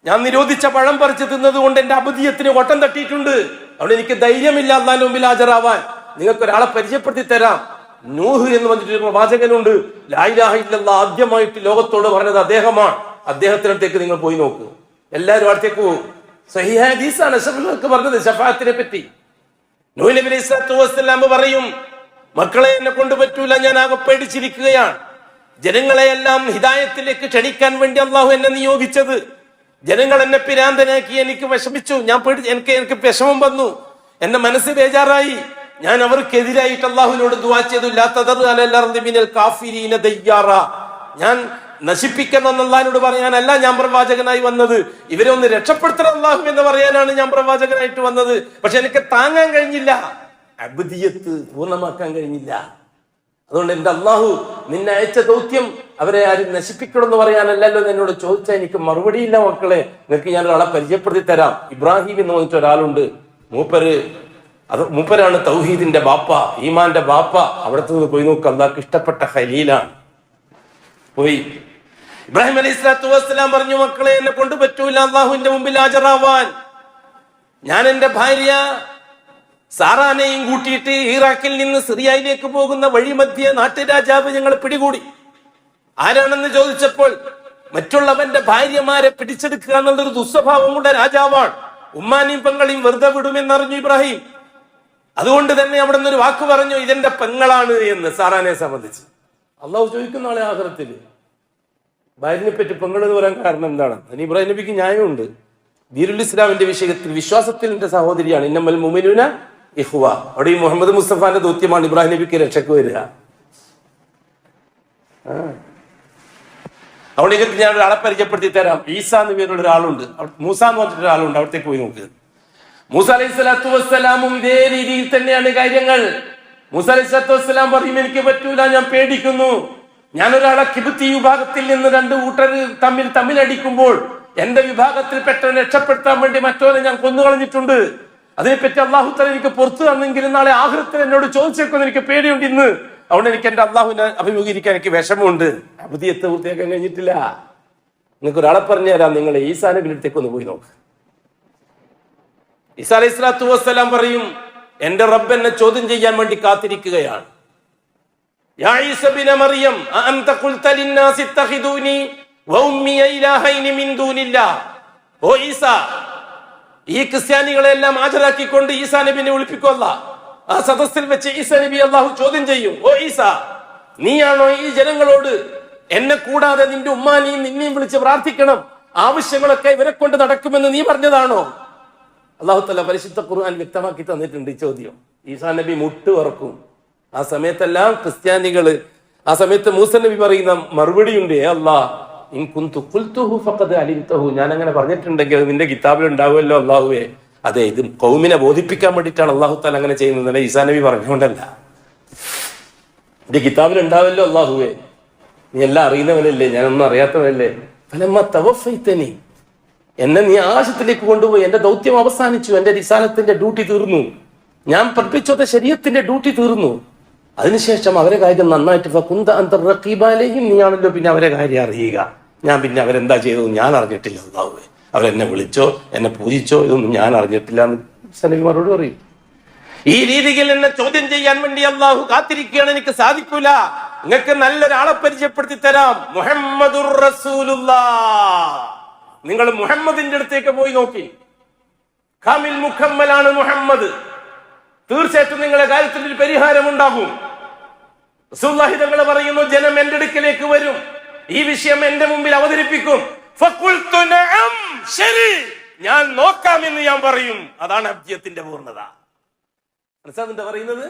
ഞാൻ നിരോധിച്ച പഴം പറിച്ച് തിന്നത് കൊണ്ട് എന്റെ അബുദിയത്തിന് ഓട്ടം തട്ടിയിട്ടുണ്ട്. അവിടെ എനിക്ക് ധൈര്യമില്ല അള്ളാഹിന്റെ മുമ്പിൽ ഹാജരാവാൻ. നിങ്ങൾക്ക് ഒരാളെ പരിചയപ്പെടുത്തി തരാം. നൂഹ് എന്ന് പറഞ്ഞിട്ട് പ്രവാചകനുണ്ട്. ലാ ഇലാഹ ഇല്ലല്ലാഹ് ആദ്യമായിട്ട് ലോകത്തോട് പറഞ്ഞത് അദ്ദേഹമാണ്. അദ്ദേഹത്തിനടുത്തേക്ക് നിങ്ങൾ പോയി നോക്ക്. എല്ലാവരും അടുത്തേക്ക് പോകും. സഹീഹ് ഹദീസാണ് അഷ്റഫുൽ പറഞ്ഞത് ശഫാഅത്തിനെ പറ്റി. നൂഹ് നബി അലൈഹി സ്വലാത്തു വസ്സലാം പറയും, മക്കളെ, എന്നെ കൊണ്ട് പറ്റൂല, ഞാൻ ആകെ പേടിച്ചിരിക്കുകയാണ്. ജനങ്ങളെയെല്ലാം ഹിദായത്തിലേക്ക് ക്ഷണിക്കാൻ വേണ്ടി അള്ളാഹു എന്നെ നിയോഗിച്ചത്. ജനങ്ങൾ എന്നെ പിരാന്തനാക്കി, എനിക്ക് വിഷമിച്ചു, എനിക്ക് വിഷമം വന്നു, എന്റെ മനസ്സ് ബേജാറായി. ഞാൻ അവർക്കെതിരായിട്ട് അള്ളാഹുവിനോട് ദുആ ചെയ്തു, ലാ തദർ അലൽ അർദി മിനൽ കാഫിരീന ദയ്യാറ. ഞാൻ നശിപ്പിക്കണം അള്ളാഹിനോട് പറയാനല്ല ഞാൻ പ്രവാചകനായി വന്നത്, ഇവരെ ഒന്ന് രക്ഷപ്പെടുത്തണം അള്ളാഹു എന്ന് പറയാനാണ് ഞാൻ പ്രവാചകനായിട്ട് വന്നത്. പക്ഷെ എനിക്ക് താങ്ങാൻ കഴിഞ്ഞില്ല, അബ്ദിയത്ത് പൂർണ്ണമാക്കാൻ കഴിഞ്ഞില്ല. അതുകൊണ്ട് എന്റെ അള്ളാഹു നിന്നെ അയച്ച ദൗത്യം അവരെ ആരും നശിപ്പിക്കണം എന്ന് പറയാനല്ലല്ലോ എന്നോട് ചോദിച്ചാൽ എനിക്ക് മറുപടിയില്ല. മക്കളെ, നിങ്ങൾക്ക് ഞാൻ ഒരാളെ പരിചയപ്പെടുത്തി തരാം. ഇബ്രാഹിം എന്ന് പറഞ്ഞിട്ട് ഒരാളുണ്ട്. മൂപ്പരാണ് തൗഹീദിന്റെ ബാപ്പ, ഈമാന്റെ ബാപ്പ. അവിടത്തെ നിന്ന് പോയി നോക്കുക, അള്ളാഹ്ക്ക് ഇഷ്ടപ്പെട്ട ഖലീലാണ്. പോയി ഇബ്രാഹിം അലൈഹി സ്വലാത്തു വസ്സലാം പറഞ്ഞു, മക്കളെ, എന്നെ കൊണ്ട് പറ്റൂല അള്ളാഹുവിന്റെ മുമ്പിൽ ഹാജരാവാൻ. ഞാൻ എന്റെ ഭാര്യ സാറാനെയും കൂട്ടിയിട്ട് ഇറാഖിൽ നിന്ന് സിറിയയിലേക്ക് പോകുന്ന വഴിമധ്യേ നാട്ടുരാജാവ് ഞങ്ങൾ പിടികൂടി. ആരാണെന്ന് ചോദിച്ചപ്പോൾ മറ്റുള്ളവന്റെ ഭാര്യമാരെ പിടിച്ചെടുക്കുക എന്നുള്ളൊരു ദുസ്വഭാവമുള്ള രാജാവാണ്. ഉമ്മാനെയും പെങ്ങളെയും വെറുതെ വിടുമെന്നറിഞ്ഞു ഇബ്രാഹിം. അതുകൊണ്ട് തന്നെ അവിടെ നിന്നൊരു വാക്ക് പറഞ്ഞു, ഇതെന്റെ പെങ്ങളാണ് എന്ന്. സാറാനെ സംബന്ധിച്ച് അള്ളാഹു ചോദിക്കുന്ന ആളെ ആഖിറത്തിൽ ഭാര്യനെ പറ്റി പെങ്ങളെന്ന് പറയാൻ കാരണം എന്താണ്? അതിന് ഇബ്രാഹിം നബിക്ക് ന്യായമുണ്ട്. ദീനുൽ ഇസ്ലാമിന്റെ വിഷയത്തിൽ വിശ്വാസത്തിൽ എന്റെ സഹോദരിയാണ്. ഇന്നമൽ മുഅ്മിനൂന ഇഖ്വ. അവിടെ ഈ മുഹമ്മദ് മുസ്തഫാന്റെ ദൗത്യമാണ് ഇബ്രാഹിം നബിക്ക് രക്ഷക്ക് വരിക. അവിടെ ഞാൻ ഒരാളെ പരിചയപ്പെടുത്തി തരാം. ഈസ എന്ന് പേരുള്ള ഒരാളുണ്ട്, മൂസ എന്ന് പറഞ്ഞിട്ട് ഒരാളുണ്ട്. അവിടത്തേക്ക് പോയി നോക്കുക. മൂസ അലൈഹി സ്വലാത്തു വസ്സലാമും ഇതേ രീതിയിൽ തന്നെയാണ് കാര്യങ്ങൾ. മൂസ അലൈഹി സ്വലാത്തു വസ്സലാം പറയും, എനിക്ക് പറ്റൂല, ഞാൻ പേടിക്കുന്നു. ഞാൻ ഒരാളെ കിബുത്തി വിഭാഗത്തിൽ നിന്ന് രണ്ട് കൂട്ടർ തമ്മിലടിക്കുമ്പോൾ എന്റെ വിഭാഗത്തിൽ പെട്ടവനെ രക്ഷപ്പെടുത്താൻ വേണ്ടി മറ്റവനെ ഞാൻ കൊന്നുകളഞ്ഞിട്ടുണ്ട്. അതിനെപ്പറ്റി അള്ളാഹു തആല എനിക്ക് പുറത്തു തന്നെങ്കിലും നാളെ ആഖിറത്തിൽ എന്നോട് ചോദിച്ചേക്കുമെന്ന് എനിക്ക് പേടിയുണ്ട് ഇന്ന്. അതുകൊണ്ട് എനിക്ക് എന്റെ അള്ളാഹുവിനെ അഭിമുഖീകരിക്കാൻ എനിക്ക് വിഷമമുണ്ട്. അബുദിയത്ത് പൂർത്തിയാക്കാൻ കഴിഞ്ഞിട്ടില്ല. നിങ്ങൾക്ക് ഒരാളെ പറഞ്ഞു തരാം, നിങ്ങൾ ഈസാ നബിയുടെ അടുത്തേക്ക് ഒന്ന് പോയി നോക്ക്. ഈസാ അലൈഹി സ്വലാത്തു വസ്സലാം പറയും, എന്റെ റബ്ബ് എന്നെ ചോദ്യം ചെയ്യാൻ വേണ്ടി കാത്തിരിക്കുകയാണ്. യാ ഈസ ഇബ്ന മറിയം അഅൻത ഖുൽത ലിന്നാസി ഇത്തഖിദൂനി വഉമ്മി ഇലാഹൈനി മിൻ ദൂനില്ലാഹ്. ഓ ഈസ, ഈ ക്രിസ്ത്യാനികളെല്ലാം ഹാജരാക്കിക്കൊണ്ട് ഈസാ നബിനെ വിളിപ്പിക്കുക. ആ സദസ്സിൽ വെച്ച് ഈസാ നബി അള്ളാഹു ചോദ്യം ചെയ്യും, ഓ ഈസ, നീയാണോ ഈ ജനങ്ങളോട് എന്നെ കൂടാതെ നിന്റെ ഉമ്മാനെയും നിന്നെയും വിളിച്ച് പ്രാർത്ഥിക്കണം, ആവശ്യങ്ങളൊക്കെ ഇവരെ കൊണ്ട് നടക്കുമെന്ന് നീ പറഞ്ഞതാണോ? അള്ളാഹു തആല പരിശുദ്ധ ഖുർആൻ വ്യക്തമാക്കി തന്നിട്ടുണ്ട് ഈ ചോദ്യം. ഈസാ നബി മുട്ട് വറക്കും. ആ സമയത്തെല്ലാം ക്രിസ്ത്യാനികള്, ആ സമയത്ത് മൂസ നബി പറയുന്ന മറുപടിയുണ്ട്, അല്ലാഹ് ഇൻ കുന്തു ഖുൽതുഹു ഫഖദ് അലിംതഹു, ഞാൻ അങ്ങനെ പറഞ്ഞിട്ടുണ്ടെങ്കിൽ അത് നിന്റെ കിതാബിൽ ഉണ്ടാവുമല്ലോ അല്ലാഹുവേ. അതെ, ഇത് ഖൗമിനെ ബോധിപ്പിക്കാൻ വേണ്ടിയിട്ടാണ് അള്ളാഹു തആല അങ്ങനെ ചെയ്യുന്നത്. ഈസാ നബി പറഞ്ഞുകൊണ്ടല്ല, എന്റെ കിതാബിൽ ഉണ്ടാവല്ലോ അല്ലാഹുവേ, നീ എല്ലാം അറിയുന്നവനല്ലേ, ഞാനൊന്നും അറിയാത്തവനല്ലേ. ഫലമ്മ തവഫൈതനി, എന്നെ നീ ആകാശത്തിലേക്ക് കൊണ്ടുപോയി, എന്റെ ദൗത്യം അവസാനിച്ചു, എന്റെ റിസാലത്തിന്റെ ഡ്യൂട്ടി തീർന്നു, ഞാൻ പഠിപ്പിച്ചത് ശരീഅത്തിന്റെ ഡ്യൂട്ടി തീർന്നു. അതിനുശേഷം അവരെ കാര്യം നന്നായിട്ട് ഫകുന്ത അൻത റഖീബ അലൈഹിം, നീയാണല്ലോ പിന്നെ അവരെ കാര്യം അറിയുക. ഞാൻ പിന്നെ അവരെന്താ ചെയ്തത് ഞാൻ അറിഞ്ഞിട്ടില്ല അല്ലാഹുവേ. അവരെന്നെ വിളിച്ചോ എന്നെ പൂജിച്ചോ ഇതൊന്നും ഞാൻ അറിഞ്ഞിട്ടില്ല എന്ന് സനബിമാരോട് പറയും. ഈ രീതിയിൽ എന്നെ ചോദ്യം ചെയ്യാൻ വേണ്ടി അള്ളാഹു കാത്തിരിക്കുകയാണ്. എനിക്ക് സാധിക്കൂല. നിങ്ങൾക്ക് നല്ലൊരാളെ പരിചയപ്പെടുത്തി തരാം, മുഹമ്മദുർ റസൂലുള്ളാഹ്. നിങ്ങൾ മുഹമ്മദിന്റെ അടുത്തേക്ക് പോയി നോക്കി. കാമിൽ മുക്കമ്മലാണ് മുഹമ്മദ്. തീർച്ചയായിട്ടും നിങ്ങളുടെ കാര്യത്തിൽ ഒരു പരിഹാരം ഉണ്ടാകും. റസൂലുള്ളാഹി തങ്ങൾ പറയുന്നു, ജനം എന്റെ അടുക്കലേക്ക് വരും, ഈ വിഷയം എന്റെ മുമ്പിൽ അവതരിപ്പിക്കും. ഫഖുൽതു നഅം, ശരി, ഞാൻ നോക്കാമെന്ന് ഞാൻ പറയും. അതാണ് അബ്ദിയത്തിന്റെ പൂർണ്ണത. മനസ്സിലാകുന്നുണ്ടോ പറയുന്നത്?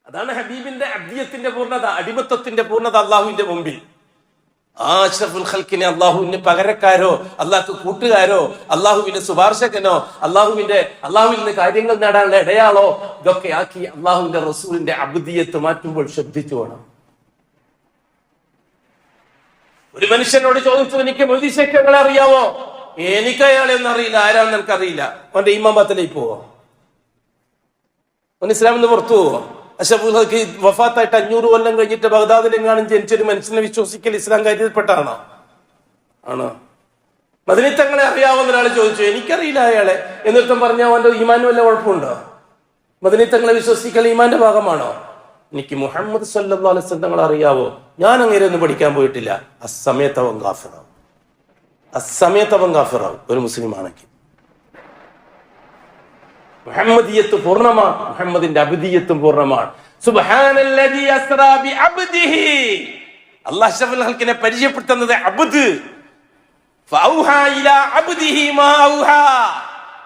അതാണ് ഹബീബിന്റെ അബ്ദിയത്തിന്റെ പൂർണ്ണത, അടിമത്വത്തിന്റെ പൂർണ്ണത അള്ളാഹുവിന്റെ മുമ്പിൽ. ആ അഷ്റഫുൽ ഖൽക്കിനെ അള്ളാഹുവിന്റെ പകരക്കാരോ അള്ളാഹ്ക്ക് കൂട്ടുകാരോ അള്ളാഹുവിന്റെ ശുപാർശകനോ അള്ളാഹുവിൽ നിന്ന് കാര്യങ്ങൾ നേടാനുള്ള ഇടയാളോ ഇതൊക്കെ ആക്കി അള്ളാഹുവിന്റെ റസൂലിന്റെ അബ്ദിയത്ത് മാറ്റുമ്പോൾ ശ്രദ്ധിച്ചു വേണം. ഒരു മനുഷ്യനോട് ചോദിച്ചു, എനിക്ക് മൊയ്തീശങ്ങളെ അറിയാവോ? എനിക്ക് അയാളെ ഒന്നും അറിയില്ല. ആരാണെന്ന് എനിക്കറിയില്ല. അവന്റെ ഇമാമത്തിലേക്ക് പോവോ? അവൻ ഇസ്ലാമിൽ നിന്ന് പുറത്തു പോവോ? അഷ്റഫുൽ ഹൽക്ക് വഫാത്തായിട്ട് 500 കൊല്ലം കഴിഞ്ഞിട്ട് ബഗ്ദാദിലെങ്ങാനും ജനിച്ചൊരു മനുഷ്യനെ വിശ്വസിക്കൽ ഇസ്ലാം കാര്യത്തിൽപ്പെട്ടാണോ? ആണോ? മദനി തങ്ങളെ അറിയാവുന്ന ഒരാൾ ചോദിച്ചു, എനിക്കറിയില്ല അയാളെ. എന്നിട്ടും പറഞ്ഞാൽ അവന്റെ ഈമാനും വല്ല കുഴപ്പമുണ്ടോ? മദനി തങ്ങളെ വിശ്വസിക്കൽ ഈമാന്റെ ഭാഗമാണോ? എനിക്ക് മുഹമ്മദ് സല്ലല്ലാഹു അലൈഹി വസല്ലം തങ്ങളെ അറിയാവോ? ഞാൻ അങ്ങനെ ഒന്നും പഠിക്കാൻ പോയിട്ടില്ല. അസമയത്ത് അവൻ കാഫിറാവും. അസമയത്ത് അവൻ കാഫിറാവും ഒരു മുസ്ലിം ആണെങ്കിൽ. മുഹമ്മദിയത്ത് പൂർണ്ണമാണ്, മുഹമ്മദിന്റെ അബ്ദിയത്തും പൂർണ്ണമാണ്. സുബ്ഹാനല്ലദീ അസ്റാ ബിഅബ്ദിഹി, അല്ലാഹു അഷ്റഫുൽ ഖൽഖിനെ പരിചയപ്പെടുത്തുന്നത് അബ്ദ്. ഫഔഹാ ഇലാ അബ്ദിഹി മാ ഔഹാ,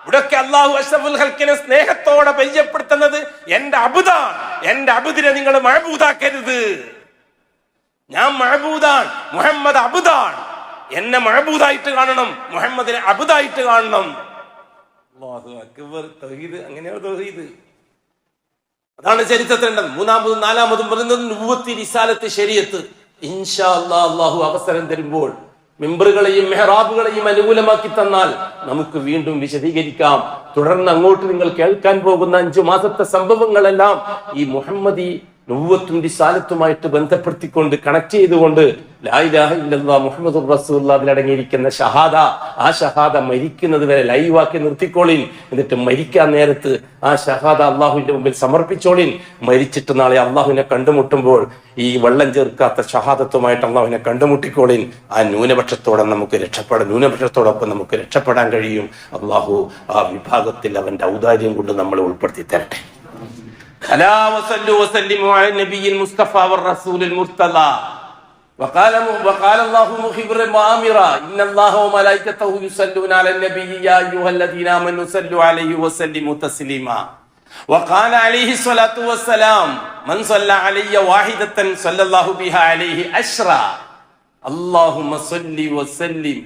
ഇവിടൊക്കെ അല്ലാഹു അഷ്റഫുൽ ഖൽഖിനെ സ്നേഹത്തോടെ പരിചയപ്പെടുത്തുന്നത് എന്റെ അബ്ദാണ്. എന്റെ അബ്ദിനെ നിങ്ങൾ മഅബൂദാക്കരുത്. ഞാൻ മഅബൂദാണ്, മുഹമ്മദ് അബ്ദാണ്. എന്നെ മഅബൂദായിട്ട് കാണണം, മുഹമ്മദിനെ അബ്ദായിട്ട് കാണണം. അല്ലാഹു അക്ബർ. തൗഹീദ് അങ്ങനെയാണ് തൗഹീദ്. അതാണ് ചരിത്രത്തിലുള്ളത്. മൂന്നാമതും നാലാമതും പറയുന്നത് നുബുവത്ത്, റിസാലത്ത്, ശരീഅത്ത്. ഇൻഷാ അല്ലാഹ് അല്ലാഹു അവസരം തരുമ്പോൾ മിമ്പറുകളെയും മെഹ്റാബുകളെയും അനുകൂലമാക്കി തന്നാൽ നമുക്ക് വീണ്ടും വിശദീകരിക്കാം. തുടർന്ന് അങ്ങോട്ട് നിങ്ങൾ കേൾക്കാൻ പോകുന്ന 5 മാസത്തെ സംഭവങ്ങളെല്ലാം ഈ മുഹമ്മദി നുബുവത്തും റിസാലത്തുമായിട്ട് ബന്ധപ്പെടുത്തിക്കൊണ്ട് കണക്ട് ചെയ്തുകൊണ്ട് ലാ ഇലാഹ ഇല്ലല്ലാഹ് മുഹമ്മദുർ റസൂലുള്ളാഹ് അതിലടങ്ങിയിരിക്കുന്ന ഷഹാദ, ആ ഷഹാദ മരിക്കുന്നത് വരെ ലൈവാക്കി നിർത്തിക്കോളിൻ. എന്നിട്ട് മരിക്കാൻ നേരത്ത് ആ ഷഹാദ അള്ളാഹുവിന്റെ മുമ്പിൽ സമർപ്പിച്ചോളിൻ. മരിച്ചിട്ട് നാളെ അള്ളാഹുവിനെ കണ്ടുമുട്ടുമ്പോൾ ഈ വെള്ളം ചേർക്കാത്ത ഷഹാദത്തുമായിട്ട് അള്ളാഹുവിനെ കണ്ടുമുട്ടിക്കോളിൻ. ആ ന്യൂനപക്ഷത്തോടെ നമുക്ക് ന്യൂനപക്ഷത്തോടൊപ്പം നമുക്ക് രക്ഷപ്പെടാൻ കഴിയും. അള്ളാഹു ആ വിഭാഗത്തിൽ അവന്റെ ഔദാര്യം കൊണ്ട് നമ്മളെ ഉൾപ്പെടുത്തി തരട്ടെ. ألا وصلوا وسلموا على النبي المصطفى والرسول المرتضى. وقال الله مخبرا وآمرا إن الله وملائكته يصلون على النبي يا أيها الذين آمنوا صلوا عليه وسلموا تسليما. وقال عليه الصلاة والسلام من صلى علي واحدة صلى الله بها عليه 10. اللهم صل وسلم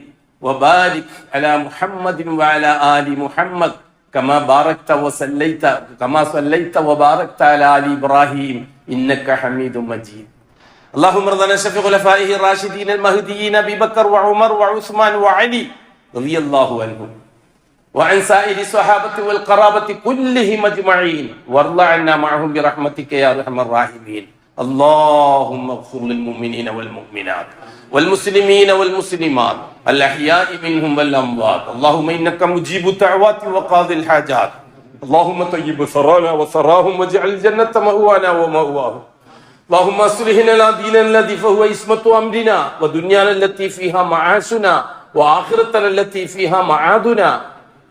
وبارك على محمد وعلى آل محمد كما باركت وصليت وباركت على آل إبراهيم إنك حميد مجيد. اللهم ارض عن شفيع خلفائه الراشدين المهديين أبي بكر وعمر وعثمان وعلي رضي الله عنهم وعن سائر الصحابة والقرابة كلهم أجمعين وارض عنا معهم برحمتك يا أرحم الراحمين. اللهم اغفر للمؤمنين والمؤمنات والمسلمين والمسلمات الأحياء منهم والأموات. اللهم إنك مجيب الدعوات وقاضي الحاجات. اللهم طيب ثرانا وثراهم واجعل الجنة مأوانا ومأواهم. اللهم اصلح لنا ديننا الذي فهو عصمة أمرنا ودنيانا التي فيها معاشنا وآخرتنا التي فيها معادنا.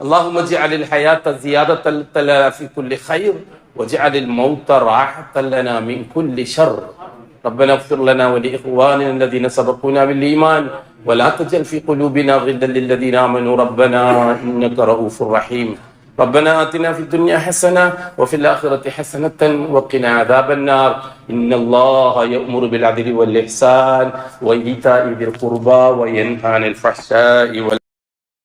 اللهم اجعل الحياة زيادة لنا في كل خير واجعل الموت راحة لنا من كل شر. ربنا اغفر لنا ولإخواننا الذين سبقونا بالإيمان ولا تجعل في قلوبنا غلا للذين آمنوا ربنا إنك رؤوف رحيم. ربنا آتنا في الدنيا حسنة وفي الآخرة حسنة وقنا عذاب النار. إن الله يأمر بالعدل والإحسان وإيتاء ذي القربى وينهى عن الفحشاء